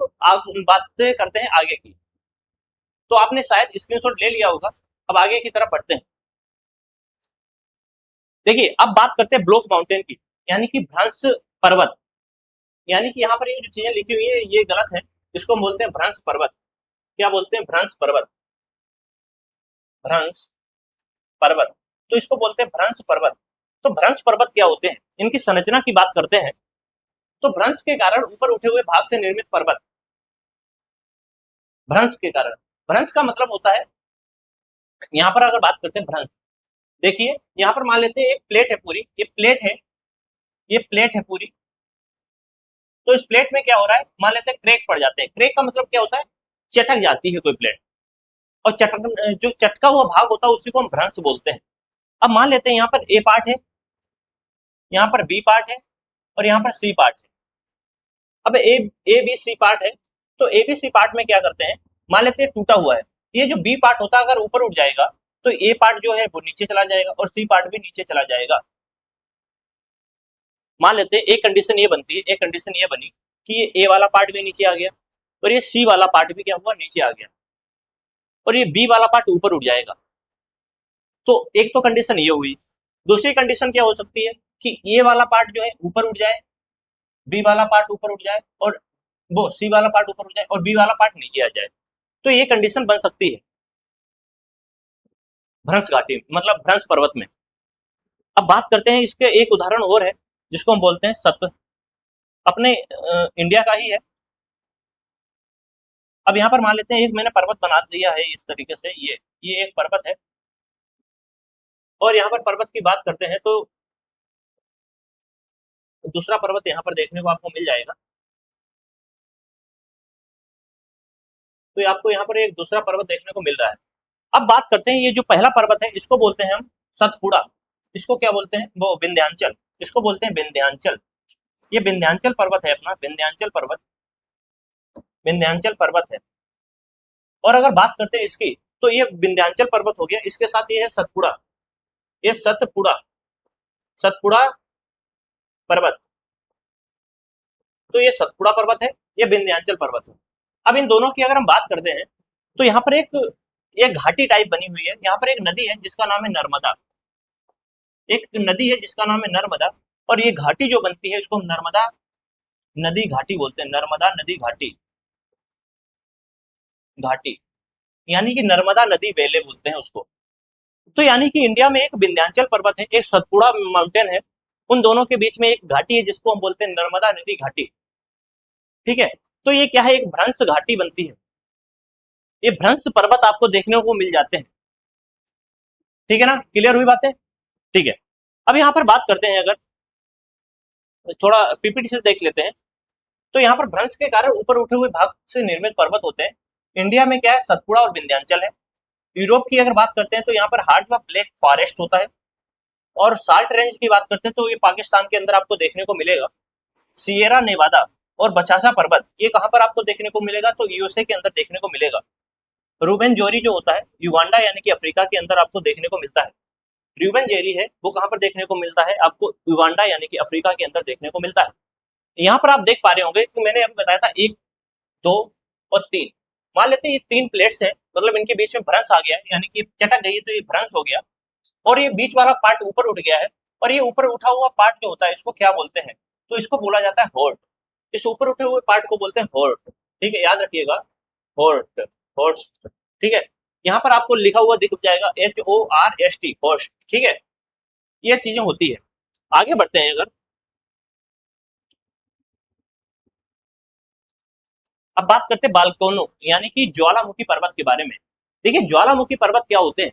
बातें करते हैं आगे की। तो आपने शायद स्क्रीनशॉट ले लिया होगा। अब आगे की तरफ बढ़ते हैं। देखिए अब बात करते हैं ब्लॉक माउंटेन की, यानी कि भ्रंश पर्वत। यानी कि यहाँ पर ये जो चीजें लिखी हुई है ये गलत है, इसको हम बोलते हैं भ्रंश पर्वत। क्या बोलते हैं, भ्रंश पर्वत, भ्रंश पर्वत। तो इसको बोलते हैं भ्रंश पर्वत। तो भ्रंश पर्वत क्या होते हैं, इनकी संरचना की बात करते हैं। तो भ्रंश के कारण ऊपर उठे हुए भाग से निर्मित पर्वत, भ्रंश के कारण, भ्रंश का मतलब होता है, यहाँ पर अगर बात करते हैं भ्रंश, देखिए यहाँ पर मान लेते हैं एक प्लेट है पूरी, ये प्लेट है, ये प्लेट है पूरी। तो इस प्लेट में क्या हो रहा है, मान लेते हैं क्रैक पड़ जाते हैं। क्रैक का मतलब क्या होता है, चटक जाती है कोई प्लेट, और चटक, जो चटका हुआ भाग होता है उसी को हम भ्रंश बोलते हैं। अब मान लेते हैं यहाँ पर ए पार्ट है, यहाँ पर बी पार्ट है, और यहाँ पर सी पार्ट है। अब ए बी सी पार्ट है, तो ए बी सी पार्ट में क्या करते हैं, मान लेते हैं टूटा हुआ है, ये जो बी पार्ट होता है अगर ऊपर उठ जाएगा तो ए पार्ट जो है वो नीचे चला जाएगा और सी पार्ट भी नीचे चला जाएगा। मान लेते हैं एक कंडीशन ये बनती है, एक कंडीशन ये बनी कि ये ए वाला पार्ट भी नीचे आ गया और ये सी वाला पार्ट भी क्या हुआ, नीचे आ गया, और ये बी वाला पार्ट ऊपर उठ जाएगा। तो एक तो कंडीशन ये हुई। दूसरी कंडीशन क्या हो सकती है कि ए वाला पार्ट जो है ऊपर उठ जाए, बी वाला पार्ट ऊपर उठ जाए, और वो सी वाला पार्ट ऊपर उठ जाए और बी वाला पार्ट नीचे आ जाए। तो ये कंडीशन बन सकती है भ्रंश घाटी, मतलब भ्रंश पर्वत में। अब बात करते हैं इसके एक उदाहरण और है जिसको हम बोलते हैं सत, अपने इंडिया का ही है। अब यहाँ पर मान लेते हैं एक मैंने पर्वत बना दिया है इस तरीके से, ये एक पर्वत है, और यहाँ पर पर्वत की बात करते हैं तो दूसरा पर्वत यहाँ पर देखने को आपको मिल जाएगा। तो आपको यहाँ पर एक दूसरा पर्वत देखने को मिल रहा है। अब बात करते हैं ये जो पहला पर्वत है इसको बोलते हैं हम सतपुड़ा, इसको क्या बोलते हैं, वो विंध्यांचल, इसको बोलते हैं विंध्यांचल। ये विंध्यांचल पर्वत है अपना, विंध्यांचल पर्वत, विंध्यांचल पर्वत है। और अगर बात करते हैं इसकी, तो ये विंध्यांचल पर्वत हो गया, इसके साथ ये है सतपुड़ा, ये सतपुड़ा, सतपुड़ा पर्वत। तो ये सतपुड़ा पर्वत है, ये विंध्यांचल पर्वत है। अब इन दोनों की अगर हम बात करते हैं तो यहाँ पर एक घाटी टाइप बनी हुई है, यहाँ पर एक नदी है जिसका नाम है नर्मदा, एक नदी है जिसका नाम है नर्मदा, और ये घाटी जो बनती है इसको हम नर्मदा नदी घाटी बोलते हैं, नर्मदा नदी घाटी, घाटी यानी कि नर्मदा नदी वैले बोलते हैं उसको। तो यानी कि इंडिया में एक विंध्यांचल पर्वत है, एक सतपुड़ा माउंटेन है, उन दोनों के बीच में एक घाटी है जिसको हम बोलते हैं नर्मदा नदी घाटी। ठीक है, तो ये क्या है, एक भ्रंश घाटी बनती है, ये भ्रंश पर्वत आपको देखने को मिल जाते हैं। ठीक है ना, क्लियर हुई बातें। ठीक है, अब यहाँ पर बात करते हैं, अगर थोड़ा पीपीटी से देख लेते हैं, तो यहाँ पर भ्रंश के कारण ऊपर उठे हुए भाग से निर्मित पर्वत होते हैं। इंडिया में क्या है, सतपुड़ा और विंध्यांचल है। यूरोप की अगर बात करते हैं तो यहाँ पर हार्ड व ब्लैक फॉरेस्ट होता है। और साल्ट रेंज की बात करते हैं तो ये पाकिस्तान के अंदर आपको देखने को मिलेगा। सियरा नेवादा और बचासा पर्वत ये कहाँ पर आपको देखने को मिलेगा, तो यूएसए के अंदर देखने को मिलेगा। रूबेन जोरी जो होता है युगांडा यानी कि अफ्रीका के अंदर आपको देखने को मिलता है। रूबेन जेरी है वो कहाँ पर देखने को मिलता है, आपको युगांडा यानी कि अफ्रीका के अंदर देखने को मिलता है। यहाँ पर आप देख पा रहे होंगे कि मैंने अभी बताया था 1, 2 और 3, मान लेते हैं ये 3 प्लेट्स है, मतलब इनके बीच में भ्रंश आ गया है, यानी कि चटक गई है तो ये भ्रंश हो गया, और ये बीच वाला पार्ट ऊपर उठ गया है, और ये ऊपर उठा हुआ पार्ट जो होता है इसको क्या बोलते हैं, तो इसको बोला जाता है हॉर्ट। इस ऊपर उठे हुए पार्ट को बोलते हैं हॉर्ट। ठीक है, याद रखिएगा, हॉर्ट, हॉर्ट। ठीक है, यहाँ पर आपको लिखा हुआ दिख जाएगा HORST, हॉर्स्ट। ठीक है, ये चीजें होती है। आगे बढ़ते हैं, अगर अब बात करते हैं बाल्कोनो यानी कि ज्वालामुखी पर्वत के बारे में। देखिए ज्वालामुखी पर्वत क्या होते हैं,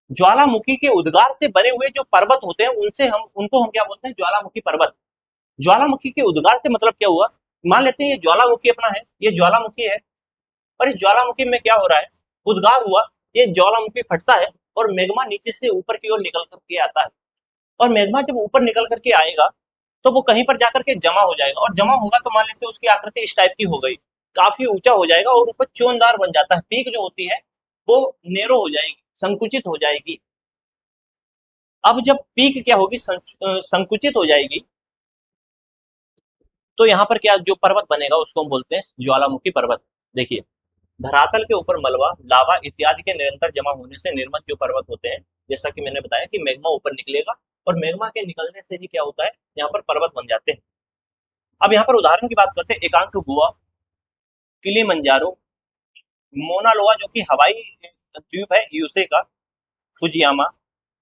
ज्वालामुखी के उद्गार से बने हुए जो पर्वत होते हैं उनको हम क्या बोलते हैं, ज्वालामुखी पर्वत। ज्वालामुखी के उद्गार से मतलब क्या हुआ, मान लेते हैं ये ज्वालामुखी अपना है, ये ज्वालामुखी है, और इस ज्वालामुखी में क्या हो रहा है, उद्गार हुआ, ये ज्वालामुखी फटता है और मैग्मा नीचे से ऊपर की ओर निकल करके आता है, और मैग्मा जब ऊपर निकल करके आएगा तो वो कहीं पर जाकर के जमा हो जाएगा, और जमा होगा तो मान लेते हैं उसकी आकृति इस टाइप की हो गई, काफी ऊंचा हो जाएगा और ऊपर चोनदार बन जाता है, पीक जो होती है वो नेरो हो जाएगी, संकुचित हो जाएगी। अब जब पीक क्या होगी, संकुचित हो जाएगी, तो यहाँ पर क्या जो पर्वत बनेगा उसको हम बोलते हैं ज्वालामुखी पर्वत। देखिए धरातल के ऊपर मलबा, लावा इत्यादि के निरंतर जमा होने से निर्मित जो पर्वत होते हैं, जैसा कि मैंने बताया कि मैग्मा ऊपर निकलेगा और मैग्मा के निकलने से ही क्या होता है, यहाँ पर पर्वत बन जाते हैं। अब यहाँ पर उदाहरण की बात करते हैं, एकांक गुहा, किलिमंजारो, मोना लोआ जो कि हवाई द्वीप है यूएसए का, फुजियामा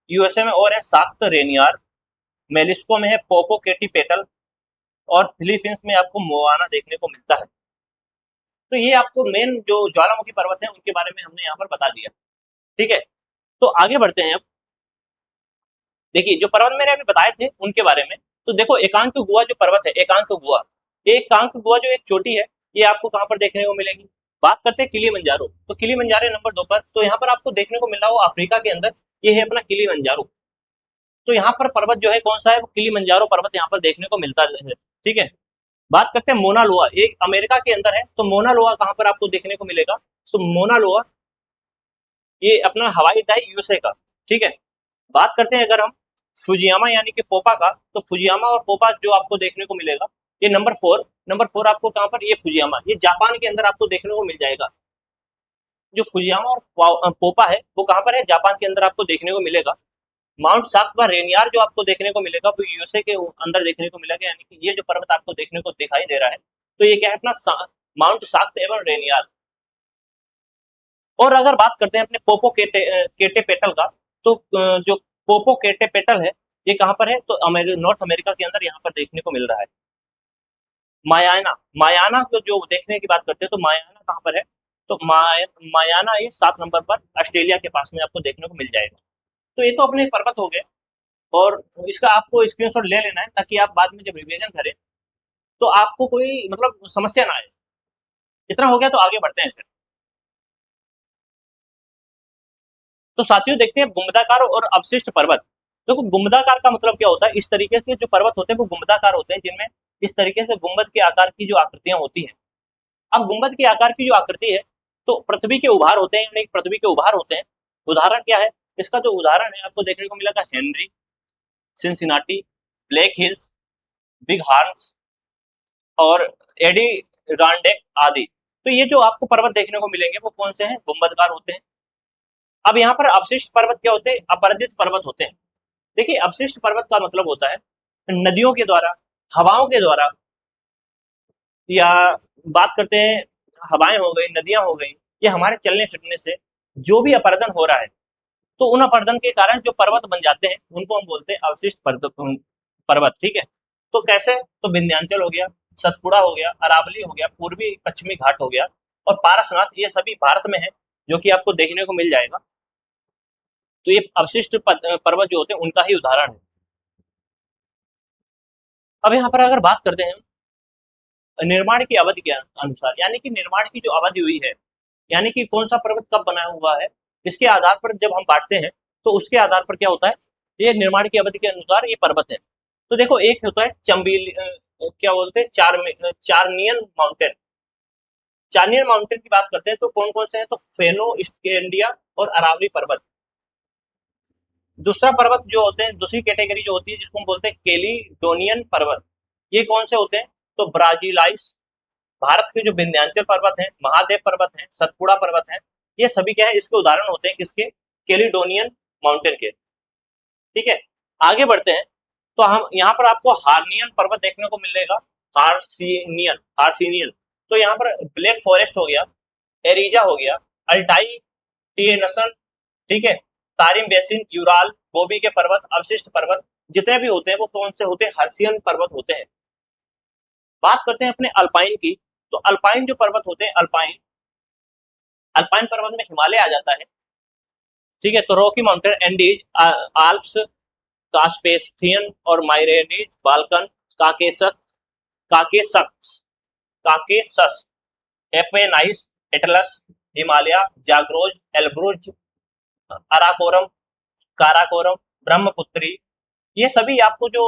यूएसए में, और है साक्त रेनियार, मेलिस्को में है पोपोकेटीपेटल, और फिलीपींस में आपको मोआना देखने को मिलता है। तो ये आपको मेन जो ज्वालामुखी पर्वत है उनके बारे में हमने यहाँ पर बता दिया। ठीक है, तो आगे बढ़ते हैं अब। देखिए जो पर्वत मैंने अभी बताए थे उनके बारे में, तो देखो एकांक गुहा जो पर्वत है, एकांक गुहा, एकांक गुहा जो एक चोटी है, ये आपको कहाँ पर देखने को मिलेगी। बात करते हैं किलीमंजारो, तो किलीमंजारो नंबर 2 पर, तो यहाँ पर आपको देखने को मिल रहा हो अफ्रीका के अंदर, ये है अपना किलीमंजारो। तो यहाँ पर पर्वत जो है कौन सा है, वो किलीमंजारो पर्वत यहाँ पर देखने को मिलता है। ठीक है, बात करते हैं मोना लोआ, एक अमेरिका के अंदर है, तो मोना लोआ कहाँ पर आपको देखने को मिलेगा, तो मोना लोआ ये अपना हवाई अड्डा है यूएसए का। ठीक है, बात करते हैं अगर हम फुजियामा यानी कि पोपा का, तो फुजियामा और पोपा जो आपको देखने को मिलेगा, ये नंबर 4 आपको कहाँ पर, ये फुजियामा, ये जापान के अंदर आपको देखने को मिल जाएगा। जो फुजियामा और पोपा है वो कहाँ पर है, जापान के अंदर आपको देखने को मिलेगा। माउंट साक्त व रेनियार जो आपको देखने को मिलेगा वो यूएसए के अंदर देखने को मिलेगा, यानी कि ये जो पर्वत आपको देखने को दिखाई दे रहा है, तो ये क्या है अपना माउंट साक्त एवं रेनियार। और अगर बात करते हैं अपने पोपो केटे पेटल का, तो जो पोपो केटे पेटल है ये कहाँ पर है, तो नॉर्थ अमेरिका के अंदर यहाँ पर देखने को मिल रहा है। मायाना, मायाना को जो देखने की बात करते हैं, तो मायाना कहाँ पर है, तो मायाना ये 7 नंबर पर ऑस्ट्रेलिया के पास में आपको देखने को मिल जाएगा। तो ये तो अपने पर्वत हो गए, और इसका आपको स्क्रीनशॉट ले लेना है ताकि आप बाद में जब रिवीजन करें तो आपको कोई मतलब समस्या ना आए। इतना हो गया, तो आगे बढ़ते हैं फिर। तो साथियों देखते हैं गुंबदाकार और अवशिष्ट पर्वत। देखो गुंबदाकार का मतलब क्या होता है, इस तरीके से जो पर्वत होते हैं वो गुंबदाकार होते हैं, जिनमें इस तरीके से गुंबद के आकार की जो आकृतियां होती हैं। अब गुंबद के आकार की जो आकृति है, तो पृथ्वी के उभार होते हैं, यानी पृथ्वी के उभार होते हैं। उदाहरण क्या है, इसका जो उदाहरण है आपको देखने को मिलेगा Henry, Cincinnati, black hills, big horns और एडी रांडेक आदि। तो ये जो आपको पर्वत देखने को मिलेंगे वो कौन से हैं, गुंबदकार होते हैं। अब यहाँ पर अवशिष्ट पर्वत क्या होते हैं, अपराजित पर्वत होते हैं। देखिए अवशिष्ट पर्वत का मतलब होता है नदियों के द्वारा, हवाओं के द्वारा, या बात करते हैं हवाएं हो गई, नदियां हो गई, ये हमारे चलने फिरने से जो भी अपरदन हो रहा है, तो उन अपरदन के कारण जो पर्वत बन जाते हैं उनको हम बोलते हैं अवशिष्ट पर्वत। ठीक है, तो कैसे, तो विंध्याचल हो गया, सतपुड़ा हो गया, अरावली हो गया, पूर्वी पश्चिमी घाट हो गया, और पारसनाथ, ये सभी भारत में है, जो कि आपको देखने को मिल जाएगा। तो ये अवशिष्ट पर्वत जो होते हैं उनका ही उदाहरण है। अब यहाँ पर अगर बात करते हैं निर्माण की अवधि के अनुसार, यानी कि निर्माण की जो अवधि हुई है, यानी कि कौन सा पर्वत कब बना हुआ है, इसके आधार पर जब हम बांटते हैं तो उसके आधार पर क्या होता है, ये निर्माण की अवधि के अनुसार ये पर्वत है। तो देखो एक होता है चंबील, क्या बोलते हैं, चार्नियन माउंटेन। चार्नियन माउंटेन की बात करते हैं तो कौन कौन से हैं, तो फेनो, स्कैंडिया और अरावली पर्वत। दूसरा पर्वत जो होते हैं, दूसरी कैटेगरी जो होती है जिसको हम बोलते हैं कैलिडोनियन पर्वत, ये कौन से होते हैं, तो ब्राजीलाइस, भारत के जो विंध्याचल पर्वत हैं, महादेव पर्वत हैं, सतपुड़ा पर्वत हैं, ये सभी क्या है, इसके उदाहरण होते हैं, किसके, कैलिडोनियन माउंटेन के। ठीक है, आगे बढ़ते हैं, तो हम यहाँ पर आपको हार्नियन पर्वत देखने को मिलेगा, हार्सिनियन, हार्सिनियन। तो यहाँ पर ब्लैक फॉरेस्ट हो गया, एरिजा हो गया, अल्टाई, टिएनसन, ठीक है, तारिम बेसिन, यूराल, गोबी के पर्वत, अवशिष्ट पर्वत जितने भी होते हैं वो कौन से होते हैं, हर्सियन पर्वत होते हैं। बात करते हैं अपने अल्पाइन की, तो अल्पाइन जो पर्वत होते हैं, अल्पाइन, अल्पाइन पर्वत में हिमालय आ जाता है। ठीक है, तो Rocky Mountain, Andes, Alps, Carpathian और Pyrenees, Balkan, Caucasus, Caucasus, Caucasus, Apennines, Atlas, Himalaya, Zagros, Elburz, अराकोरम, काराकोरम, ब्रह्मपुत्री, ये सभी आपको जो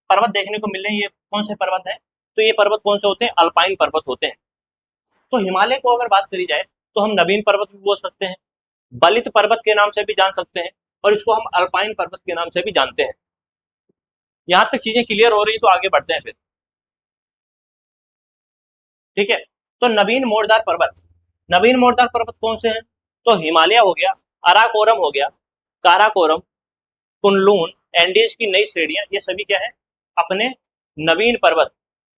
पर्वत देखने को मिल रहे हैं, ये कौन से पर्वत हैं, तो ये पर्वत कौन से होते हैं, अल्पाइन पर्वत होते हैं। तो हिमालय को अगर बात करी जाए तो हम नवीन पर्वत भी बोल सकते हैं, बलित पर्वत के नाम से भी जान सकते हैं, और इसको हम अल्पाइन पर्वत के नाम से भी जानते हैं। यहां तक चीजें क्लियर हो रही तो आगे बढ़ते हैं फिर। ठीक है, तो नवीन मोड़दार पर्वत, नवीन मोड़दार पर्वत कौन से हैं, तो हिमालय हो गया, अराकोरम हो गया, काराकोरम, कुनलून, एंडीज की नई श्रेणियां, ये सभी क्या है, अपने नवीन पर्वत,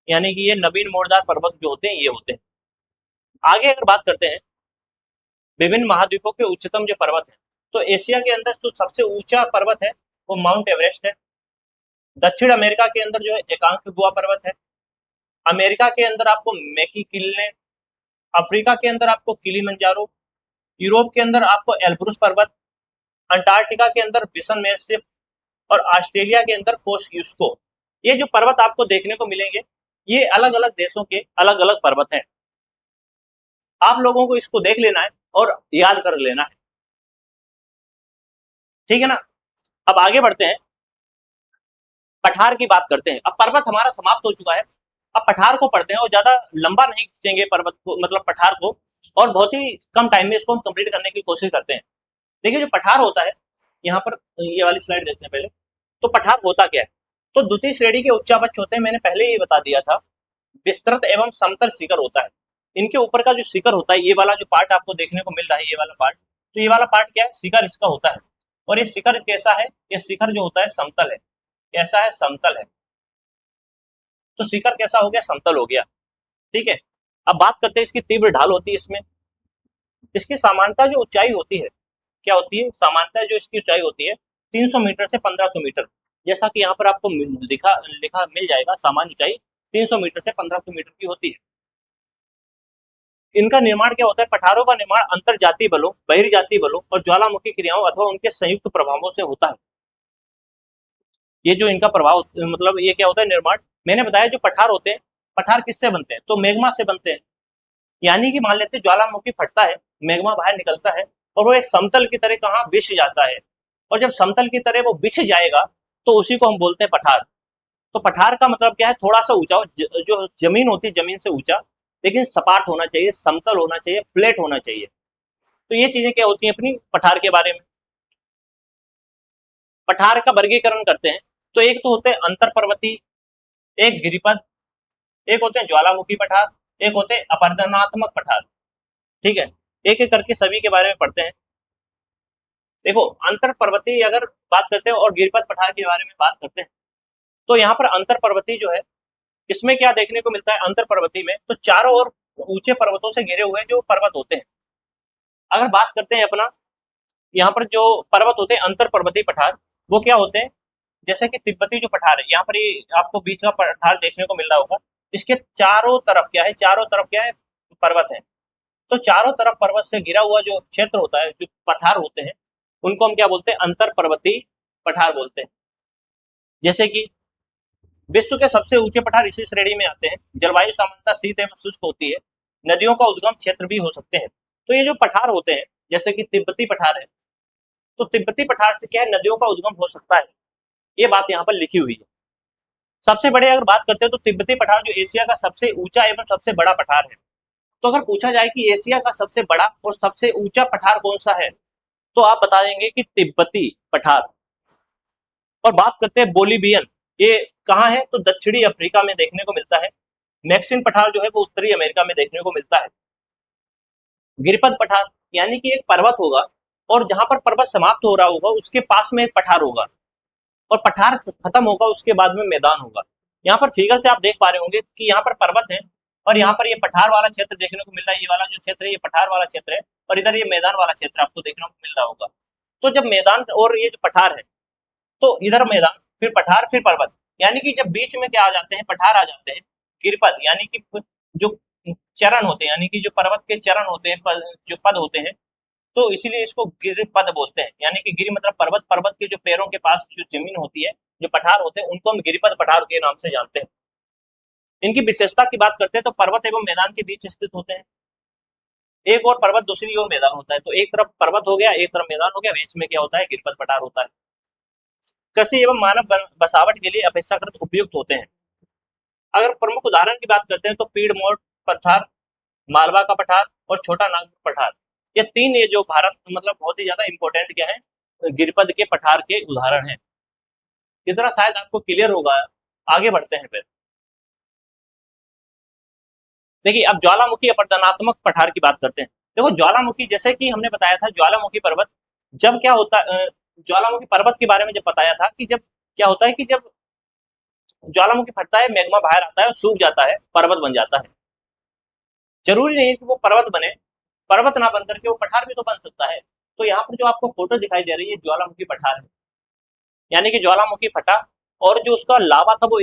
यानी कि ये नवीन मोड़दार पर्वत जो होते हैं ये होते हैं। आगे अगर बात करते हैं विभिन्न महाद्वीपों के उच्चतम जो पर्वत है, तो एशिया के अंदर जो सबसे ऊंचा पर्वत है वो माउंट एवरेस्ट है। दक्षिण अमेरिका के अंदर जो है एकांकगुआ पर्वत है। अमेरिका के अंदर आपको मैकी किले, अफ्रीका के अंदर आपको किलिमंजारो, यूरोप के अंदर आपको एल्ब्रुस पर्वत, अंटार्कटिका के अंदर बिसन मैसिफ और ऑस्ट्रेलिया के अंदर कोस्युस्को। ये जो पर्वत आपको देखने को मिलेंगे ये अलग अलग देशों के अलग अलग पर्वत हैं। आप लोगों को इसको देख लेना है और याद कर लेना है, ठीक है ना। अब आगे बढ़ते हैं, पठार की बात करते हैं। अब पर्वत हमारा समाप्त हो चुका है, अब पठार को पढ़ते हैं और ज्यादा लंबा नहीं खींचेंगे पर्वत को, मतलब पठार को, और बहुत ही कम टाइम में इसको हम कंप्लीट करने की कोशिश करते हैं। देखिए जो पठार होता है, यहाँ पर ये वाली स्लाइड देखते हैं पहले। तो पठार होता क्या है, तो द्वितीय श्रेणी के उच्चावच होते हैं, मैंने पहले ही बता दिया था। विस्तृत एवं समतल शिखर होता है, इनके ऊपर का जो शिखर होता है, ये वाला जो पार्ट आपको देखने को मिल रहा है, ये वाला पार्ट, तो ये वाला पार्ट क्या है, शिखर इसका होता है। और ये शिखर कैसा है, ये शिखर जो होता है समतल है। कैसा है, समतल है। तो शिखर कैसा हो गया, समतल हो गया, ठीक है। अब बात करते हैं इसकी तीव्र ढाल होती है इसमें। इसकी सामान्यता जो ऊंचाई होती है, क्या होती है, सामान्यता जो इसकी ऊंचाई होती है 300 मीटर से 1500 मीटर। जैसा कि यहाँ पर आपको लिखा मिल जाएगा, सामान्य ऊंचाई 300 मीटर से 1500 मीटर की होती है। इनका निर्माण क्या होता है, पठारों का निर्माण अंतर जातीय बलों, बहिर्जातीय बलों और ज्वालामुखी क्रियाओं अथवा उनके संयुक्त प्रभावों से होता है। ये जो इनका प्रभाव, मतलब ये क्या होता है, निर्माण। मैंने बताया जो पठार होते हैं, पठार किससे बनते हैं, तो मैग्मा से बनते हैं। यानी कि मान लेते हैं ज्वालामुखी फटता है, मैग्मा बाहर निकलता है और वो एक समतल की तरह कहाँ बिछ जाता है, और जब समतल की तरह वो बिछ जाएगा तो उसी को हम बोलते हैं पठार। तो पठार का मतलब क्या है, थोड़ा सा ऊंचा, जो जमीन होती है जमीन से ऊंचा, लेकिन सपाट होना चाहिए, समतल होना चाहिए, फ्लैट होना चाहिए। तो ये चीजें क्या होती हैं अपनी पठार के बारे में। पठार का वर्गीकरण करते हैं, तो एक तो होते हैं अंतर पर्वतीय, एक गिरिपद, एक होते हैं ज्वालामुखी पठार, एक होते हैं अपरदनात्मक पठार, ठीक है। एक एक करके सभी के बारे में पढ़ते हैं। देखो अंतर पर्वतीय अगर बात करते हैं और गिरिपद पठार के बारे में बात करते हैं, तो यहाँ पर अंतर पर्वतीय जो है, इसमें क्या देखने को मिलता है, अंतर पर्वतीय में तो चारों ओर ऊंचे पर्वतों से घिरे हुए जो पर्वत होते हैं। अगर बात करते हैं अपना, यहाँ पर जो पर्वत होते हैं अंतर पर्वतीय पठार, वो क्या होते हैं, जैसे कि तिब्बती जो पठार है, यहाँ पर ये आपको बीच का पठार देखने को मिल रहा होगा, इसके चारों तरफ क्या है, चारों तरफ क्या है, पर्वत है। तो चारों तरफ पर्वत से घिरा हुआ जो क्षेत्र होता है, जो पठार होते हैं, उनको हम क्या बोलते हैं, अंतर पर्वतीय पठार बोलते हैं। जैसे कि विश्व के सबसे ऊंचे पठार इसी श्रेणी में आते हैं। जलवायु सामान्यतः शीत एवं शुष्क होती है, नदियों का उद्गम क्षेत्र भी हो सकते हैं। तो ये जो पठार होते हैं, जैसे कि तिब्बती पठार है, तो तिब्बती पठार से क्या है, नदियों का उद्गम हो सकता है, ये बात यहाँ पर लिखी हुई है। सबसे बड़े अगर बात करते हैं तो तिब्बती पठार जो एशिया का सबसे ऊंचा एवं सबसे बड़ा पठार है। तो अगर पूछा जाए कि एशिया का सबसे बड़ा और सबसे ऊंचा पठार कौन सा है, तो आप बता देंगे कि तिब्बती पठार। और बात करते हैं बोलिवियन, ये कहाँ है, तो दक्षिणी अफ्रीका में देखने को मिलता है। मैक्सिन पठार जो है वो उत्तरी अमेरिका में देखने को मिलता है। गिरिपद पठार यानी कि एक पर्वत होगा और जहां पर पर्वत समाप्त हो रहा होगा उसके पास में एक पठार होगा, और पठार खत्म होगा उसके बाद में मैदान होगा। यहाँ पर फिगर से आप देख पा रहे होंगे कि यहाँ पर पर्वत है और यहाँ पर ये पठार वाला क्षेत्र देखने को मिल रहा है। ये वाला जो क्षेत्र है ये पठार वाला क्षेत्र है और इधर ये मैदान वाला क्षेत्र आपको देखने को मिल रहा होगा। तो जब मैदान और ये जो पठार है, तो इधर मैदान फिर पठार फिर पर्वत, यानी कि जब बीच में क्या आ जाते हैं, पठार आ जाते हैं, गिरिपद यानी कि जो चरण होते हैं, यानी कि जो पर्वत के चरण होते हैं, जो पद होते हैं, तो इसीलिए इसको गिरिपद बोलते हैं। यानी कि गिरि मतलब पर्वत, पर्वत के जो पैरों के पास जो जमीन होती है, जो पठार होते हैं, उनको हम गिरिपद पठार के नाम से जानते हैं। इनकी विशेषता की बात करते हैं तो पर्वत एवं मैदान के बीच स्थित होते हैं। एक और पर्वत दूसरी ओर मैदान होता है, तो एक तरफ पर्वत हो गया, एक तरफ मैदान हो गया, बीच में क्या होता है, गिरिपद पठार होता है। कृषि एवं मानव बसावट के लिए अपेक्षाकृत उपयुक्त होते हैं। अगर प्रमुख उदाहरण की बात करते हैं तो पीडमोर पठार, मालवा का पठार और छोटा नागपुर पठार, ये तीन, ये जो भारत मतलब बहुत ही ज्यादा इंपॉर्टेंट क्या है, गिरिपद के पठार के उदाहरण हैं। इतना शायद आपको क्लियर होगा। आगे बढ़ते हैं फिर। देखिए अब ज्वालामुखी अपरदनात्मक पठार की बात करते हैं। देखो ज्वालामुखी, जैसे कि हमने बताया था ज्वालामुखी पर्वत जब क्या होता है, ज्वालामुखी पर्वत के बारे में जब बताया था कि जब क्या होता है कि जब ज्वालामुखी फटता है, मैग्मा बाहर आता है और सूख जाता है, पर्वत बन जाता है। जरूरी नहीं कि वो पर्वत बने, पर्वत ना बन करके वो पठार भी तो बन सकता है। तो यहाँ पर जो आपको फोटो दिखाई दे रही है ज्वालामुखी पठार है, यानी कि ज्वालामुखी फटा और जो उसका लावा था वो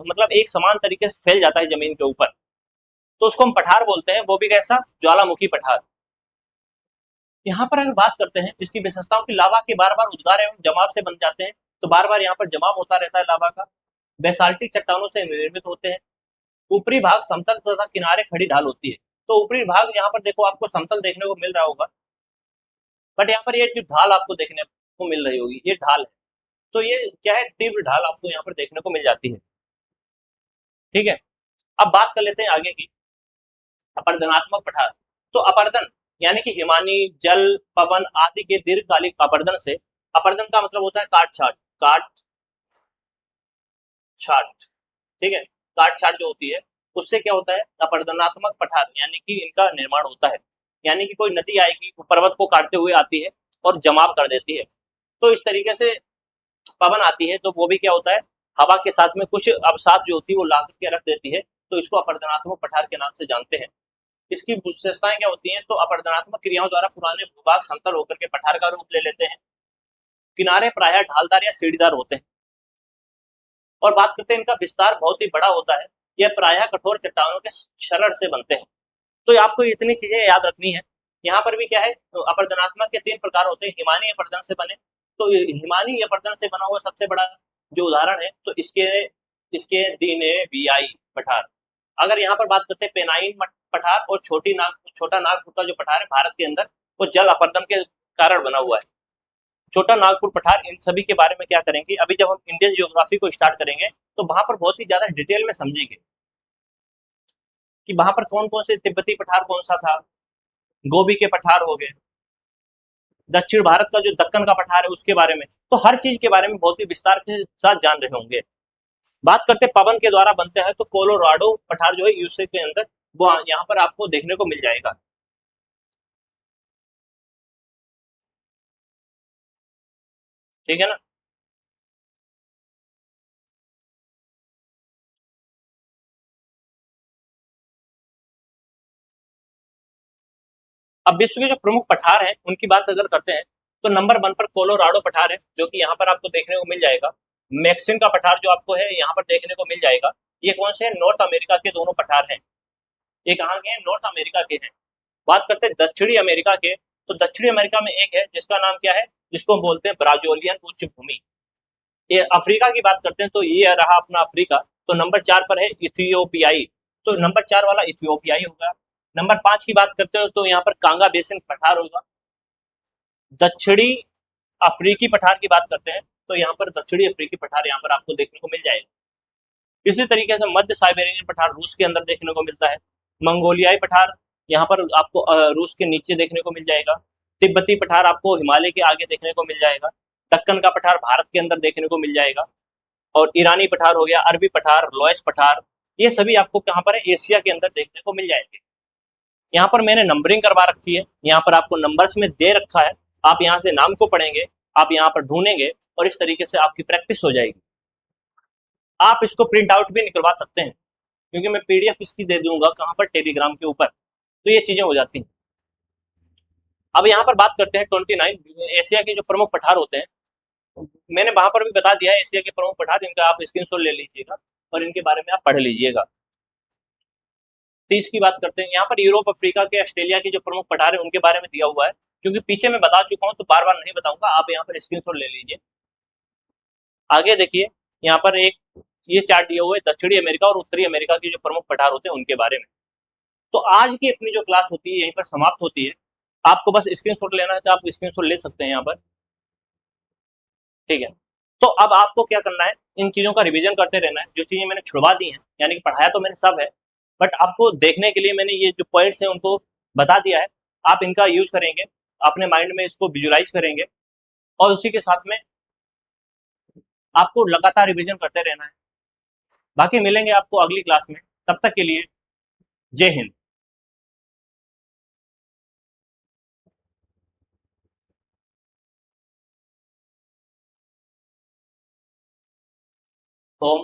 मतलब एक समान तरीके से फैल जाता है जमीन के ऊपर, तो उसको हम पठार बोलते हैं, वो भी कैसा, ज्वालामुखी पठार। यहाँ पर अगर बात करते हैं इसकी विशेषताओं की, लावा के बार बार उद्गार एवं जमाव से बन जाते हैं, तो बार बार यहाँ पर जमाव होता रहता है लावा का। बेसाल्टिक चट्टानों से निर्मित होते हैं। ऊपरी भाग समतल तथा किनारे खड़ी ढाल होती है। तो ऊपरी भाग यहाँ पर देखो आपको समतल देखने को मिल रहा होगा, बट यहाँ पर ये जो ढाल आपको देखने को मिल रही होगी ये ढाल है, तो ये क्या है, तीव्र ढाल आपको यहाँ पर देखने को मिल जाती है। ठीक है, अब बात कर लेते हैं आगे की, अपर्दनात्मक पठार। तो अपर्दन यानी कि हिमानी, जल, पवन आदि के दीर्घकालिक अपर्दन से, अपर्दन का मतलब होता है काट छाट, काट छाट, ठीक है, काट छाट जो होती है उससे क्या होता है, अपर्दनात्मक पठार यानी कि इनका निर्माण होता है। यानी कि कोई नदी आएगी वो पर्वत को काटते हुए आती है और जमाव कर देती है, तो इस तरीके से पवन आती है तो वो भी क्या होता है, हवा के साथ में कुछ अवसाद जो होती है वो ला करके रख देती है, तो इसको अपर्दनात्मक पठार के नाम से जानते हैं। इसकी विशेषताएं क्या होती हैं, तो अपर्दनात्मक क्रियाओं द्वारा पुराने भूभाग समतल होकर के पठार का रूप ले लेते हैं। किनारे प्रायः ढालदार या सीढ़ीदार होते हैं। और बात करते हैं इनका विस्तार बहुत ही बड़ा होता है, यह प्रायः कठोर चट्टानों के क्षरण से बनते हैं। तो आपको इतनी चीजें याद रखनी है। यहाँ पर भी क्या है, तो अपर्दनात्मक के 3 प्रकार होते हैं, हिमानी अपर्दन से बने। तो हिमानी अपर्दन से बना हुआ सबसे बड़ा जो उदाहरण है, तो इसके इसके दीने बियाई पठार। अगर यहाँ पर बात करते हैं पेनाइन पठार और छोटा नागपुर का जो पठार है भारत के अंदर, वो जल अपर्दन के कारण बना हुआ है। छोटा नागपुर पठार, इन सभी के बारे में क्या करेंगे, अभी जब हम इंडियन जियोग्राफी को स्टार्ट करेंगे तो वहां पर बहुत ही ज्यादा डिटेल में समझेंगे कि वहां पर कौन कौन से तिब्बती पठार कौन सा था, गोबी के पठार हो गए, दक्षिण भारत का जो दक्कन का पठार है उसके बारे में, तो हर चीज के बारे में बहुत ही विस्तार के साथ जान रहे होंगे। बात करते पवन के द्वारा बनते हैं, तो कोलोराडो पठार जो है यूएसए के अंदर, वो यहाँ पर आपको देखने को मिल जाएगा। ठीक है ना। अब विश्व के जो प्रमुख पठार हैं उनकी बात अगर करते हैं, तो नंबर 1 पर कोलोराडो पठार है, जो कि यहाँ पर आपको देखने को मिल जाएगा। मैक्सिन का पठार जो आपको है यहाँ पर देखने को मिल जाएगा। ये कौन से हैं, नॉर्थ अमेरिका के दोनों पठार हैं। ये कहाँ के हैं, नॉर्थ अमेरिका के हैं। बात करते हैं दक्षिणी अमेरिका के, तो दक्षिणी अमेरिका में एक है जिसका नाम क्या है, जिसको हम बोलते हैं ब्राजोलियन उच्च भूमि। ये अफ्रीका की बात करते हैं, तो ये रहा अपना अफ्रीका। तो नंबर 4 पर है इथियोपियाई, तो नंबर 4 वाला इथियोपियाई होगा। नंबर 5 की बात करते हो तो यहाँ पर कांगा बेसिन पठार होगा। दक्षिणी अफ्रीकी पठार की बात करते हैं, तो यहाँ पर दक्षिणी अफ्रीकी पठार यहाँ पर आपको देखने को मिल जाएगा। इसी तरीके से मध्य साइबेरियन पठार रूस के अंदर देखने को मिलता है। मंगोलियाई पठार यहाँ पर आपको रूस के नीचे देखने को मिल जाएगा। तिब्बती पठार आपको हिमालय के आगे देखने को मिल जाएगा। दक्कन का पठार भारत के अंदर देखने को मिल जाएगा। और ईरानी पठार हो गया, अरबी पठार, लोएस पठार, ये सभी आपको कहाँ पर है, एशिया के अंदर देखने को मिल जाएंगे। यहाँ पर मैंने नंबरिंग करवा रखी है, यहाँ पर आपको नंबर्स में दे रखा है, आप यहाँ से नाम को पढ़ेंगे, आप यहाँ पर ढूंढेंगे और इस तरीके से आपकी प्रैक्टिस हो जाएगी। आप इसको प्रिंट आउट भी निकलवा सकते हैं, क्योंकि मैं पीडीएफ इसकी दे दूंगा कहाँ पर, टेलीग्राम के ऊपर, तो ये चीजें हो जाती हैं। अब यहाँ पर बात करते हैं 29 एशिया के जो प्रमुख पठार होते हैं। मैंने वहां पर भी बता दिया है एशिया के प्रमुख पठार, इनका आप स्क्रीनशॉट ले लीजिएगा और इनके बारे में आप पढ़ लीजिएगा। 30 की बात करते हैं, यहाँ पर यूरोप, अफ्रीका के, ऑस्ट्रेलिया के जो प्रमुख पठार है उनके बारे में दिया हुआ है, क्योंकि पीछे मैं बता चुका हूँ तो बार बार नहीं बताऊंगा, आप यहाँ पर स्क्रीनशॉट ले लीजिए। आगे देखिए, यहाँ पर एक ये चार्ट दिया हुआ है दक्षिणी अमेरिका और उत्तरी अमेरिका के जो प्रमुख पठार होते हैं उनके बारे में। तो आज की अपनी जो क्लास होती है यहीं पर समाप्त होती है। आपको बस स्क्रीनशॉट लेना है तो आप स्क्रीनशॉट ले सकते हैं यहाँ पर। ठीक है, तो अब आपको क्या करना है, इन चीजों का रिवीजन करते रहना है। जो चीजें मैंने छुड़वा दी हैं, यानी कि पढ़ाया तो मैंने सब है, बट आपको देखने के लिए मैंने ये जो पॉइंट्स हैं उनको बता दिया है। आप इनका यूज करेंगे, अपने माइंड में इसको विजुलाइज करेंगे और उसी के साथ में आपको लगातार रिवीजन करते रहना है। बाकी मिलेंगे आपको अगली क्लास में, तब तक के लिए जय हिंद। ओम